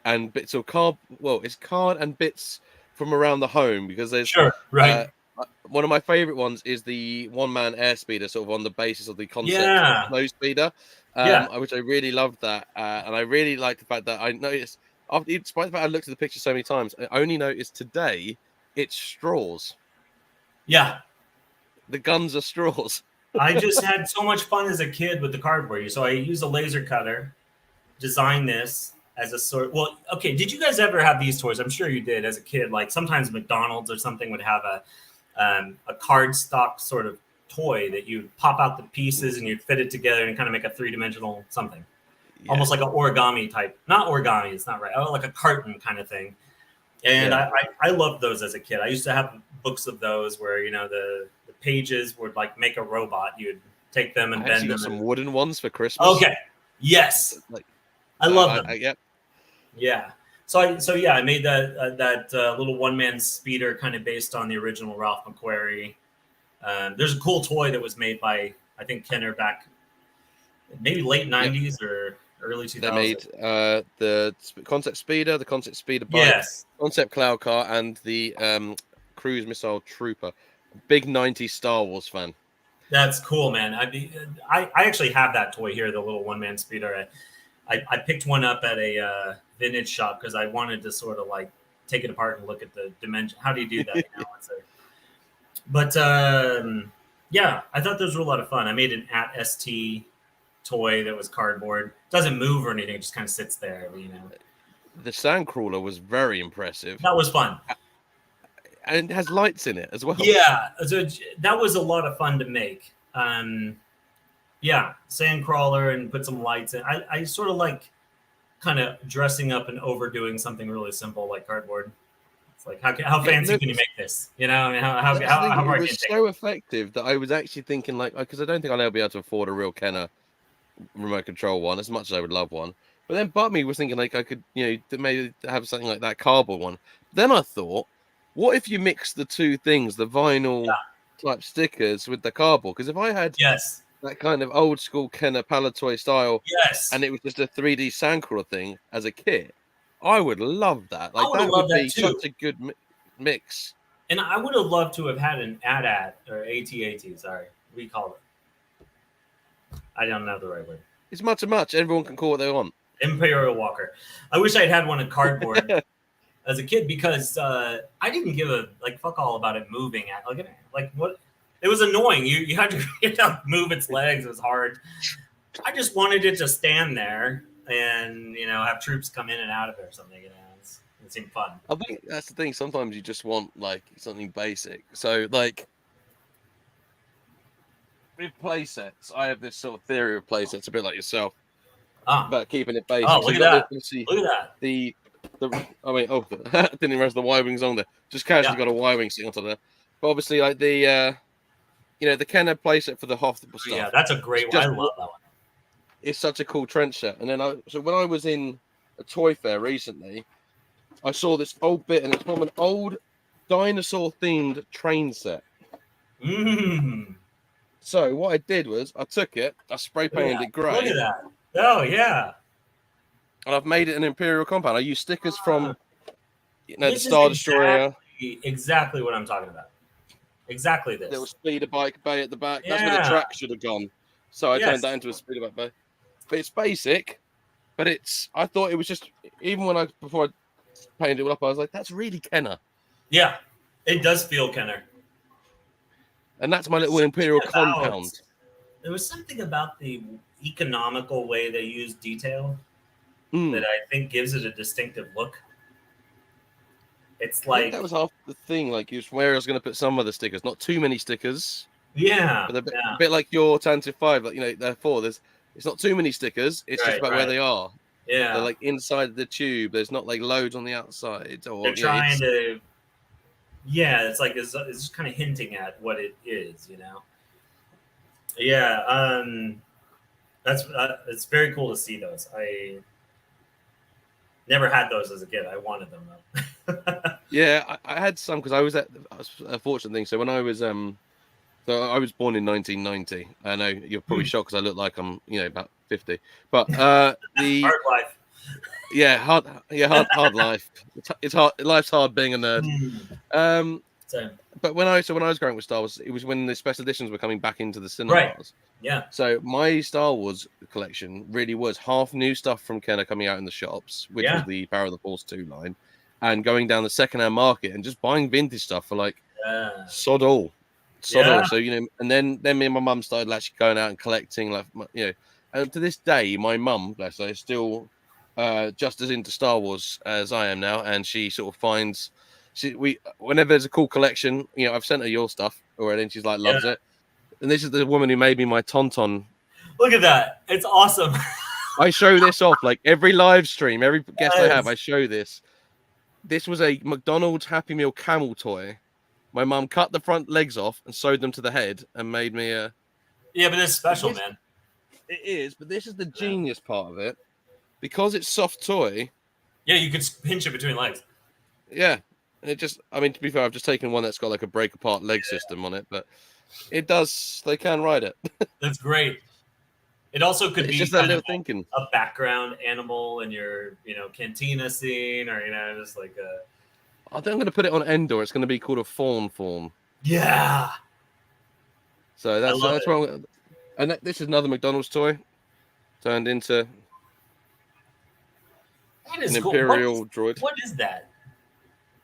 and bits of card. Well, it's card and bits from around the home because there's one of my favorite ones is the one-man airspeeder, sort of on the basis of the concept snow speeder, which I really loved that, and I really liked the fact that I noticed, despite the fact I looked at the picture so many times, I only noticed today it's straws. Yeah. The guns are straws. I just had so much fun as a kid with the cardboard. So I used a laser cutter, designed this as a sort. Well, okay. Did you guys ever have these toys? I'm sure you did as a kid. Like sometimes McDonald's or something would have a cardstock sort of toy that you'd pop out the pieces and you'd fit it together and kind of make a 3-dimensional something, almost like an origami type. Not origami. It's not right. Like a carton kind of thing. And I loved those as a kid. I used to have books of those where the pages would like make a robot. You'd take them and bend them. Got some wooden ones for Christmas. Okay. Yes. I love them. Yeah. So I made that little one-man speeder kind of based on the original Ralph McQuarrie. There's a cool toy that was made by I think Kenner back maybe late 90s or early 2000s. They made the concept speeder, the concept speeder bike, concept cloud car, and the cruise missile trooper. Big 90s Star Wars fan. That's cool, man. I actually have that toy here, the little one-man speeder. I picked one up at a vintage shop because I wanted to sort of like take it apart and look at the dimension. How do you do that? But I thought those were a lot of fun. I made an @ST toy that was cardboard. Doesn't move or anything. It just kind of sits there, The Sandcrawler was very impressive. That was fun. And it has lights in it as well. Yeah, so that was a lot of fun to make. Sandcrawler and put some lights in. I sort of like kind of dressing up and overdoing something really simple like cardboard. It's like how fancy can you make this? I mean, how it was so effective that I was actually thinking because I don't think I'll ever be able to afford a real Kenner remote control one as much as I would love one. But then part of me was thinking I could maybe have something like that cardboard one. Then I thought, what if you mix the two things, the vinyl type stickers with the cardboard? Because if I had that kind of old school Kenner Palatoy style, and it was just a 3D Sandcrawler thing as a kit, I would love that. Like that would be such a good mix. And I would have loved to have had an AT-AT or AT-AT. Sorry, we call it. I don't know the right word. It's much. Everyone can call what they want. Imperial Walker. I wish I'd had one in cardboard. As a kid, because I didn't give a fuck all about it moving. Like what? It was annoying. You had to move its legs. It was hard. I just wanted it to stand there and have troops come in and out of it or something. It seemed fun. I think that's the thing. Sometimes you just want something basic. So with playsets, I have this sort of theory of playsets, a bit like yourself, about keeping it basic. Oh, look at that! Look at that. I didn't realize the Y-wing's on there. Just casually got a Y-wing sitting on top of there. But obviously, like the the Kenner playset for the Hoth stuff. Yeah, that's a great one. I love that one. It's such a cool trench set. And then so when I was in a toy fair recently, I saw this old bit, and it's from an old dinosaur themed train set. So what I did was I took it, I spray painted it grey. Look at that. Oh yeah. And I've made it an Imperial compound. I use stickers from the This Star is Destroyer. Exactly what I'm talking about. Exactly this. Little speeder bike bay at the back. Yeah. That's where the track should have gone. So I turned that into a speeder bike bay. But it's basic. But I thought it was just, even before I painted it up, I was like, that's really Kenner. Yeah, it does feel Kenner. And that's my little Imperial compound. There was something about the economical way they use detail that I think gives it a distinctive look. It's like that was half the thing. Like, where I was going to put some of the stickers, not too many stickers. Yeah, but a bit like your Tantive 5. Like therefore, it's not too many stickers. It's just about where they are. Yeah, they're like inside the tube. There's not like loads on the outside. Or they're trying to. Yeah, it's like it's just kind of hinting at what it is, Yeah, that's it's very cool to see those. I never had those as a kid. I wanted them though. Yeah, I had some because I was a fortunate thing. So when I was so I was born in 1990. I know you're probably shocked because I look like I'm about 50. But hard life. Yeah, hard life. It's hard. Life's hard being a nerd. Same. But when I was growing up with Star Wars, it was when the special editions were coming back into the cinemas. Right. Yeah. So my Star Wars collection really was half new stuff from Kenner coming out in the shops, which was the Power of the Force 2 line, and going down the secondhand market and just buying vintage stuff for like sod all. So and then me and my mum started actually going out and collecting, like and to this day, my mum, bless her, is still just as into Star Wars as I am now, and she sort of finds. Whenever there's a cool collection, I've sent her your stuff already, and she's like loves it. And this is the woman who made me my Tauntaun. Look at that! It's awesome. I show this off like every live stream, every guest I have. I show this. This was a McDonald's Happy Meal camel toy. My mum cut the front legs off and sewed them to the head and made me a. Yeah, but it's special, man. It is, but this is the genius part of it, because it's soft toy. Yeah, you could pinch it between legs. Yeah. It just, to be fair, I've just taken one that's got like a break apart leg system on it, but they can ride it. That's great. It also could be just that little thinking. A background animal in your, cantina scene, or, just like I think I'm going to put it on Endor. It's going to be called a fawn form. Yeah. So that's what and this is another McDonald's toy turned into an Imperial droid. What is that?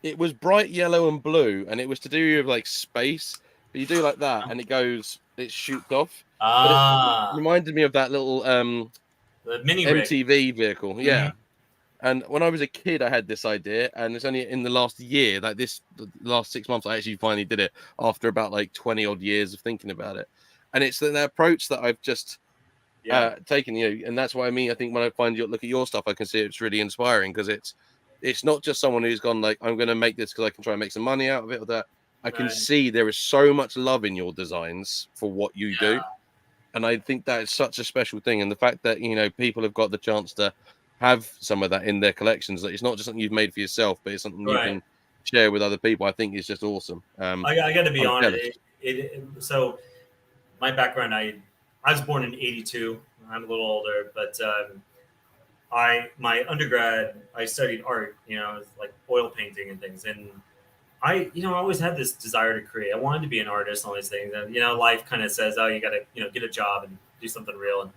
It was bright yellow and blue, and it was to do with like space. But you do like that, and it shoots off. But it reminded me of that little the mini MTV vehicle. Yeah. And when I was a kid, I had this idea, and it's only in the last year, the last 6 months, I actually finally did it after about like 20 odd years of thinking about it. And it's the approach that I've just taken, and that's what I mean. I think when I look at your stuff, I can see it's really inspiring, because it's not just someone who's gone like, I'm going to make this because I can try and make some money out of it or that. I can see there is so much love in your designs for what you do. And I think that is such a special thing. And the fact that, people have got the chance to have some of that in their collections, that it's not just something you've made for yourself, but it's something you can share with other people, I think is just awesome. I got to be honest. So my background, I was born in 82. I'm a little older, but my undergrad, I studied art, like oil painting and things. And I always had this desire to create. I wanted to be an artist and all these things. And, life kind of says, oh, you got to, get a job and do something real.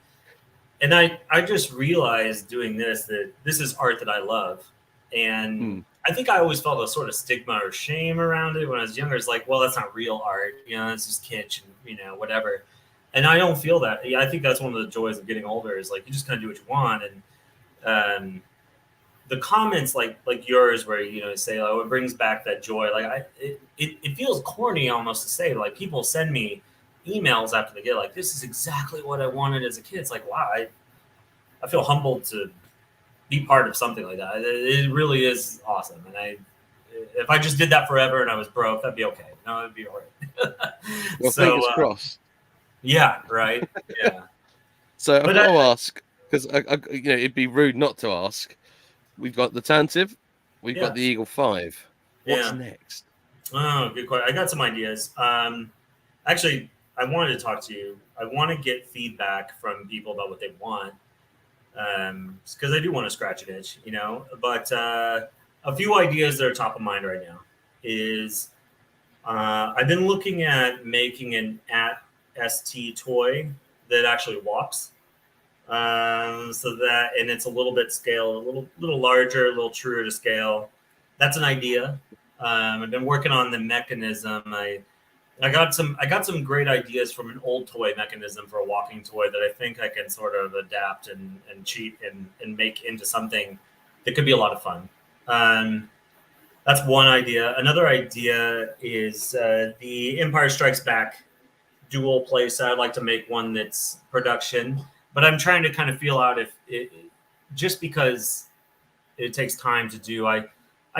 And I just realized doing this, that this is art that I love. And I think I always felt a sort of stigma or shame around it when I was younger. It's like, well, that's not real art. It's just kitsch and, whatever. And I don't feel that. I think that's one of the joys of getting older, is like, you just kind of do what you want. And the comments like yours, where say, oh, it brings back that joy. Like it feels corny almost to say. Like, people send me emails after they get like, this is exactly what I wanted as a kid. It's like, wow, I feel humbled to be part of something like that. It really is awesome, and if I just did that forever and I was broke, that'd be okay. No, it'd be all right. Well, So fingers crossed. yeah, right, yeah. So I've But got to ask because it'd be rude not to ask. We've got the Tantive, we've got the yes, Eagle 5. What's yeah. next? Oh, good question. I got some ideas. Actually, I wanted to talk to you. I want to get feedback from people about what they want, because I do want to scratch an itch, But a few ideas that are top of mind right now is I've been looking at making an at ST toy that actually walks. So that, and it's a little bit scale, a little larger, a little truer to scale. That's an idea. I've been working on the mechanism. I got some great ideas from an old toy mechanism for a walking toy that I think I can sort of adapt and cheat and make into something that could be a lot of fun. Um, that's one idea. Another idea is the Empire Strikes Back dual playset. I'd like to make one that's production, but I'm trying to kind of feel out if it, just because it takes time to do. I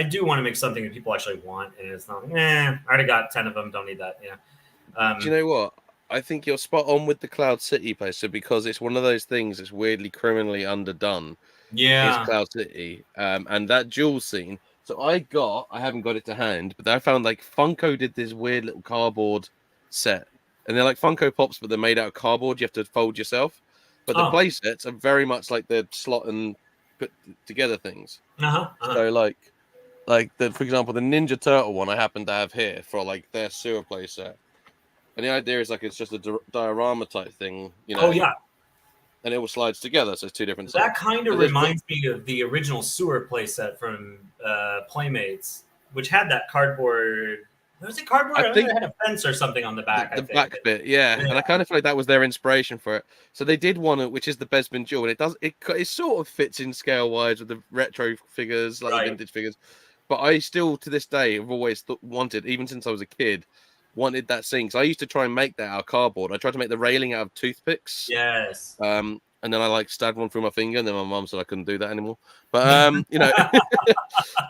do want to make something that people actually want, and it's not. I already got 10 of them. Don't need that. Yeah. Do you know what? I think you're spot on with the Cloud City poster because it's one of those things that's weirdly criminally underdone. Is Yeah. Cloud City, and that jewel scene. So I haven't got it to hand, but I found like Funko did this weird little cardboard set, and they're like Funko Pops, but they're made out of cardboard. You have to fold yourself. But the Oh. play sets are very much like the slot and put together things. Uh-huh. Uh-huh. So for example, the Ninja Turtle one I happen to have here for like their sewer play set. And the idea is like it's just a diorama type thing, Oh yeah. and it all slides together. So it's two different That sides. kind of But there's reminds me of the original sewer playset from Playmates, which had that cardboard. Was it cardboard? I I think think it had a fence or something on the back. I the think. back bit, yeah. Yeah. And I kind of feel like that was their inspiration for it. So they did one, which is the Besman Jewel, and it sort of fits in scale wise with the retro figures, like the Right. vintage figures. But I still, to this day, have always wanted, even since I was a kid, wanted that scene. So I used to try and make that out of cardboard. I tried to make the railing out of toothpicks. Yes. And then I like stabbed one through my finger, and then my mum said I couldn't do that anymore. But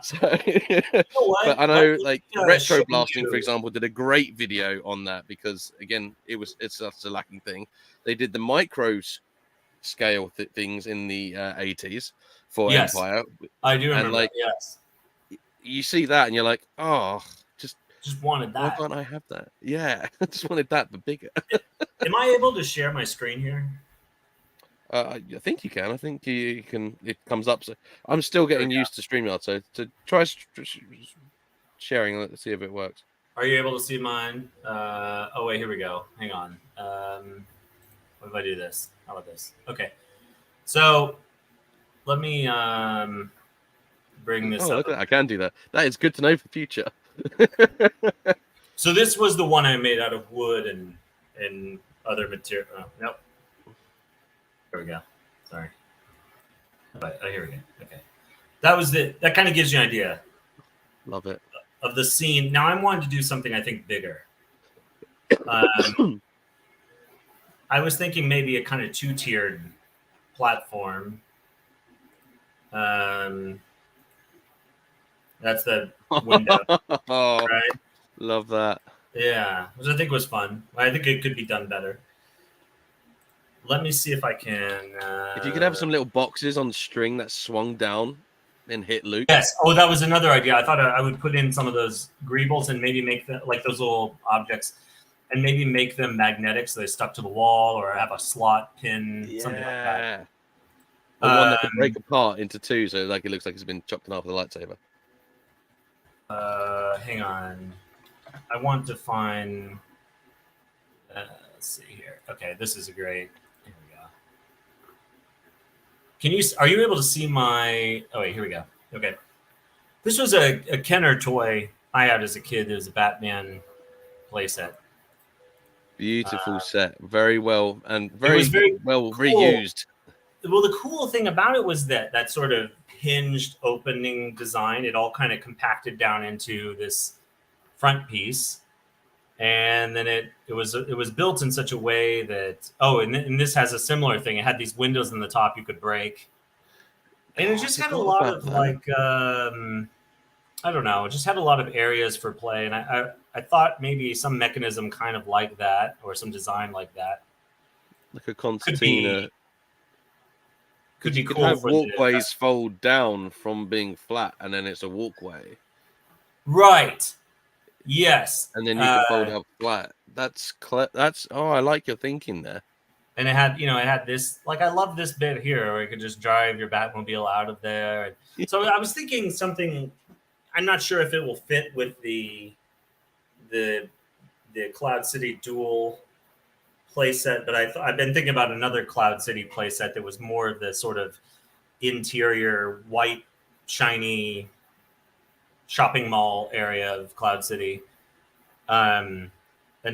so, but What? I Let know me like Retro show Blasting, for you. example, did a great video on that because again, it's such a lacking thing. They did the micro scale things in the 80s for Yes, Empire, I do and remember that. like Yes, you see that, and you're like, oh, just wanted why that. can't I have that? Yeah, I just wanted that, but bigger. Am I able to share my screen here? I think you can. I think you can. It comes up. So I'm still There we getting go. used to StreamYard. So to try sharing, let's see if it works. Are you able to see mine? Oh wait, here we go. Hang on. What if I do this? How about this? Okay. So let me bring this Oh, up. look at that! I can do that. That is good to know for future. So this was the one I made out of wood and other material. Oh, nope. Here we go. Sorry. But here we go. Okay. That was it. That kind of gives you an idea Love it. of the scene. Now I'm wanting to do something I think bigger. I was thinking maybe a kind of two-tiered platform. That's the window, Oh, right? love that. Yeah, which I think was fun. I think it could be done better. Let me see if I can. If you could have some little boxes on string that swung down and hit loop. Yes. Oh, that was another idea. I thought I would put in some of those greebles and maybe make them like those little objects, and maybe make them magnetic so they stuck to the wall, or have a slot pin, something like that. Or one that could break apart into two, so like it looks like it's been chopped in half with a lightsaber. Hang on. I want to find. Let's see here. Okay, this is a great. Here we go. Are you able to see my? Oh wait, here we go. Okay, this was a Kenner toy I had as a kid. It was a Batman playset. Beautiful set, very well and very, very well cool. reused. Well, the cool thing about it was that sort of hinged opening design. It all kind of compacted down into this front piece, and then it was built in such a way that and this has a similar thing. It had these windows in the top you could break, and it just had a lot of like I don't know, it just had a lot of areas for play, and I thought maybe some mechanism kind of like that, or some design like that, Like a could be concertina. could Because be you could cool have for the walkways fold down from being flat, and then it's a walkway, right. Yes, and then you can fold up flat. That's that's I like your thinking there. and it had this, like, I love this bit here where you could just drive your Batmobile out of there. And so I was thinking something. I'm not sure if it will fit with the the Cloud City Dual playset, but I've been thinking about another Cloud City playset that was more of the sort of interior white, shiny shopping mall area of Cloud City. And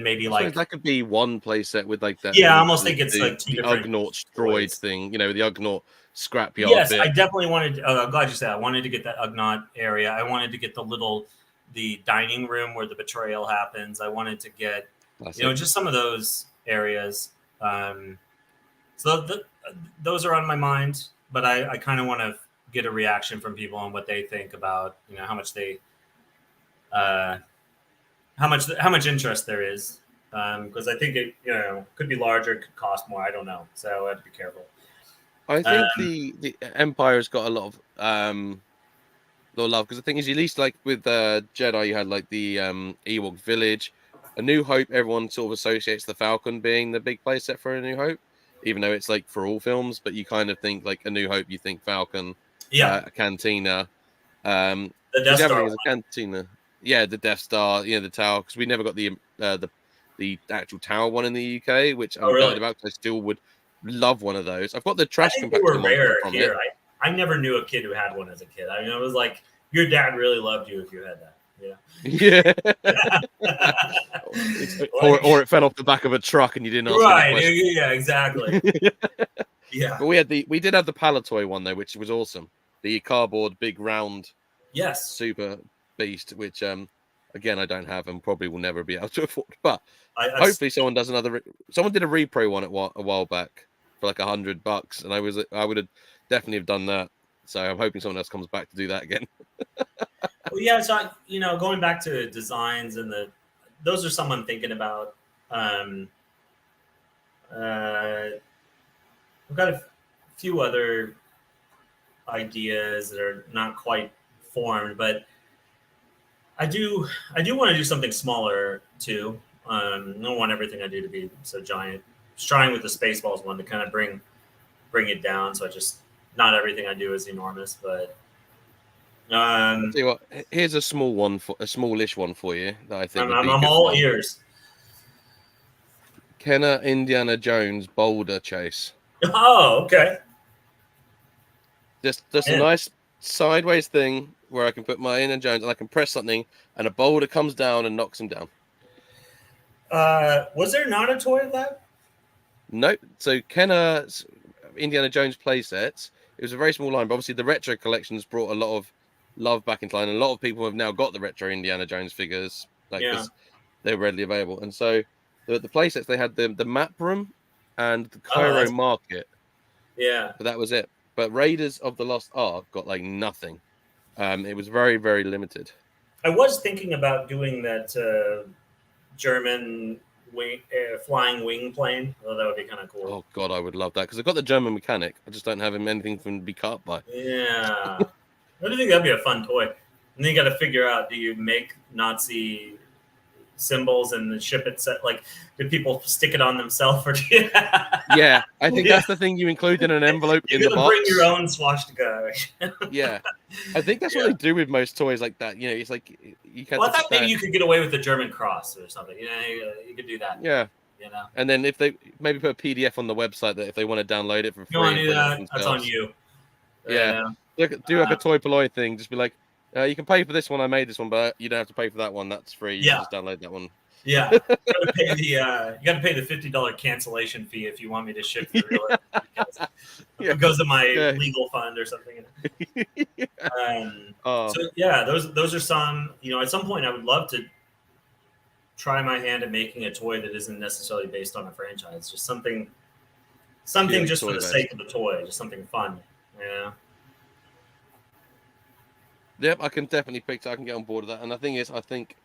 maybe I suppose like, that could be one playset with like that yeah, I the almost think it's like two the different Ugnaught droid toys. thing, the Ugnaught scrapyard Yes, I bit. definitely wanted. I'm glad you said that. I wanted to get that Ugnaught area. I wanted to get the dining room where the betrayal happens. I wanted to get, Classic. just some of those areas. Um, so those are on my mind, but I kind of want to get a reaction from people on what they think about, how much uh, how much interest there is. Because I think it, could be larger, could cost more. I don't know, so I have to be careful. I Uh, think the Empire's got a lot of love, because the thing is, at least like with Jedi, you had like the Ewok village. A New Hope, everyone sort of associates the Falcon being the big playset for A New Hope, even though it's like for all films. But you kind of think like A New Hope, you think Falcon, yeah, a cantina, the because Death the other Star thing is a one. cantina. Yeah, the Death Star, the tower, because we never got the actual tower one in the UK, which Oh, I'm really? gutted about, because I still would love one of those. I've got the I trash think they were compactor monster rare from it. here. I never knew a kid who had one as a kid. I mean, it was like your dad really loved you if you had that. Yeah. Like, or it fell off the back of a truck and you didn't ask any right? questions. Yeah, exactly. Yeah. But we did have the Palatoy one though, which was awesome. The cardboard big round Yes. super beast, which again I don't have and probably will never be able to afford. But I've hopefully someone does someone did a repro one a while back for like $100, and I would have definitely have done that. So I'm hoping someone else comes back to do that again. Well, yeah. So going back to designs and those are some I'm thinking about. Um, uh, I've got a few other ideas that are not quite formed, but I do want to do something smaller too. I don't want everything I do to be so giant. Just trying with the Spaceballs one to kind of bring it down. So I just not everything I do is enormous, but I'll tell you what, here's a smallish one for you that I think would be I'm good all fun. ears. Kenner Indiana Jones boulder chase. Oh, okay. Just a nice sideways thing where I can put my Indiana Jones and I can press something and a boulder comes down and knocks him down. Was there not a toy of that? Nope. So Kenner's Indiana Jones playsets, it was a very small line, but obviously the retro collections brought a lot of love back into line. And a lot of people have now got the retro Indiana Jones figures, like, Yeah. because they're readily available. And so the playsets, they had the map room and the Oh, Cairo market, yeah. but that was it. But Raiders of the Lost Ark got like nothing. It was very, very limited. I was thinking about doing that German flying wing plane. Oh, that would be kind of cool. Oh God, I would love that, because I've got the German mechanic. I just don't have him anything for him to be cut up by. Yeah. I do think that'd be a fun toy. And then you got to figure out: do you make Nazi symbols and then ship it? Like, do people stick it on themselves, or do you... Yeah, I think that's the thing you include in an envelope in the box. Bring your own swastika. Yeah, I think that's what they do with most toys like that. It's like you can't. Well, I thought maybe you could get away with the German cross or something. You could do that. Yeah. And then if they maybe put a PDF on the website that if they want to download it for free, you want to do that, that's on you. Yeah, do like a toy Polloi thing. Just be like, you can pay for this one. I made this one, but you don't have to pay for that one. That's free. You can just download that one. Yeah, you got to pay the $50 cancellation fee if you want me to ship the real. It goes to my legal fund or something. So yeah, those are some. At some point, I would love to try my hand at making a toy that isn't necessarily based on a franchise. Just something just for the sake of the toy, just something fun. Yeah. Yep, I can definitely picture. I can get on board with that. And the thing is, I think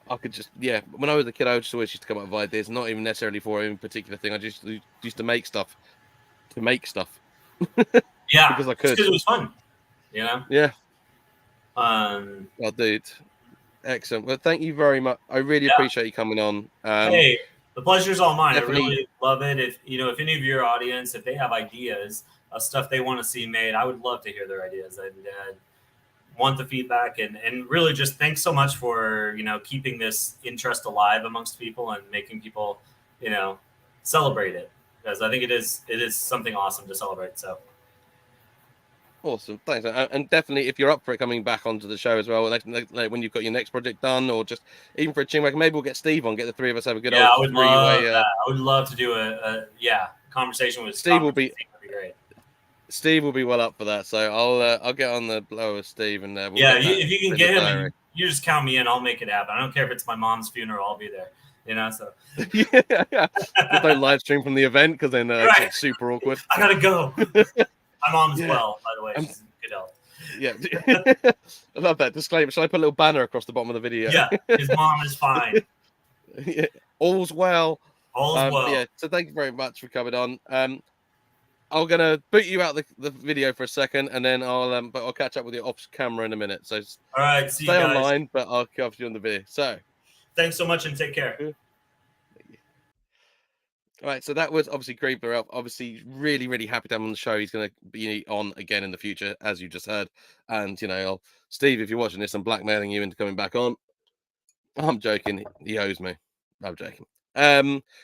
I could just, yeah. When I was a kid, I just always used to come up with ideas, not even necessarily for a particular thing. I just used to make stuff to make stuff Yeah, because I just could. because it was fun, you know. Yeah. Um, Well, dude, excellent. Well, thank you very much. I really yeah. appreciate you coming on. Hey, the pleasure's all mine. I Definitely. really love it. If any of your audience, if they have ideas of stuff they want to see made, I would love to hear their ideas and want the feedback. And really, just thanks so much for keeping this interest alive amongst people and making people celebrate it, because I think it is something awesome to celebrate. So Awesome, thanks, and definitely if you're up for it, coming back onto the show as well, like when you've got your next project done, or just even for a chinwag, maybe we'll get Steve on, get the three of us have a good yeah, old I would love three-way. that. I would love to do a conversation with Steve Scott. will be That'd be great. Steve will be well up for that, so I'll get on the blower with Steve, and we'll Yeah, get that if you can in the get him, diary. and you just count me in, I'll make it happen. I don't care if it's my mom's funeral, I'll be there. So Yeah, just don't live stream from the event because then it right, gets super awkward. I gotta go. My mom as Yeah, well, by the way. um, She's in good health. yeah. I love that disclaimer. Shall I put a little banner across the bottom of the video? Yeah, his mom is fine. Yeah, all's well. All's Yeah. well. So thank you very much for coming on. I'm gonna boot you out the video for a second, and then I'll catch up with you off camera in a minute. So All right, see you stay guys. online, but I'll cover you on the video. So, Thanks so much and take care. all right. So that was obviously Greeblerelf. Obviously, really, really happy to have him on the show. He's gonna be on again in the future, as you just heard. And Steve, if you're watching this, I'm blackmailing you into coming back on. I'm joking. He owes me. I'm joking.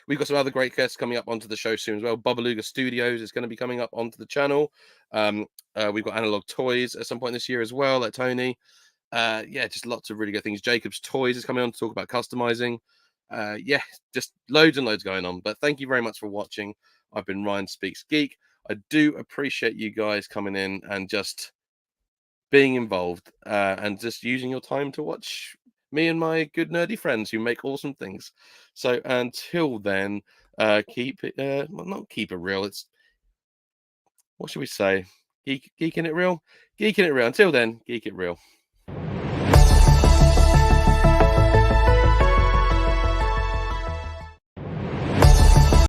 We've got some other great guests coming up onto the show soon as well. Babaluga Studios is going to be coming up onto the channel. We've got Analog Toys at some point this year as well, like Tony. Yeah, just lots of really good things. Jacob's Toys is coming on to talk about customizing. Yeah, just loads and loads going on. But thank you very much for watching. I've been Ryan Speaks Geek. I do appreciate you guys coming in and just being involved and just using your time to watch me and my good nerdy friends who make awesome things. So until then, keep it well, not keep it real. It's what should we say? Geeking it real. Geeking it real. Until then, geek it real.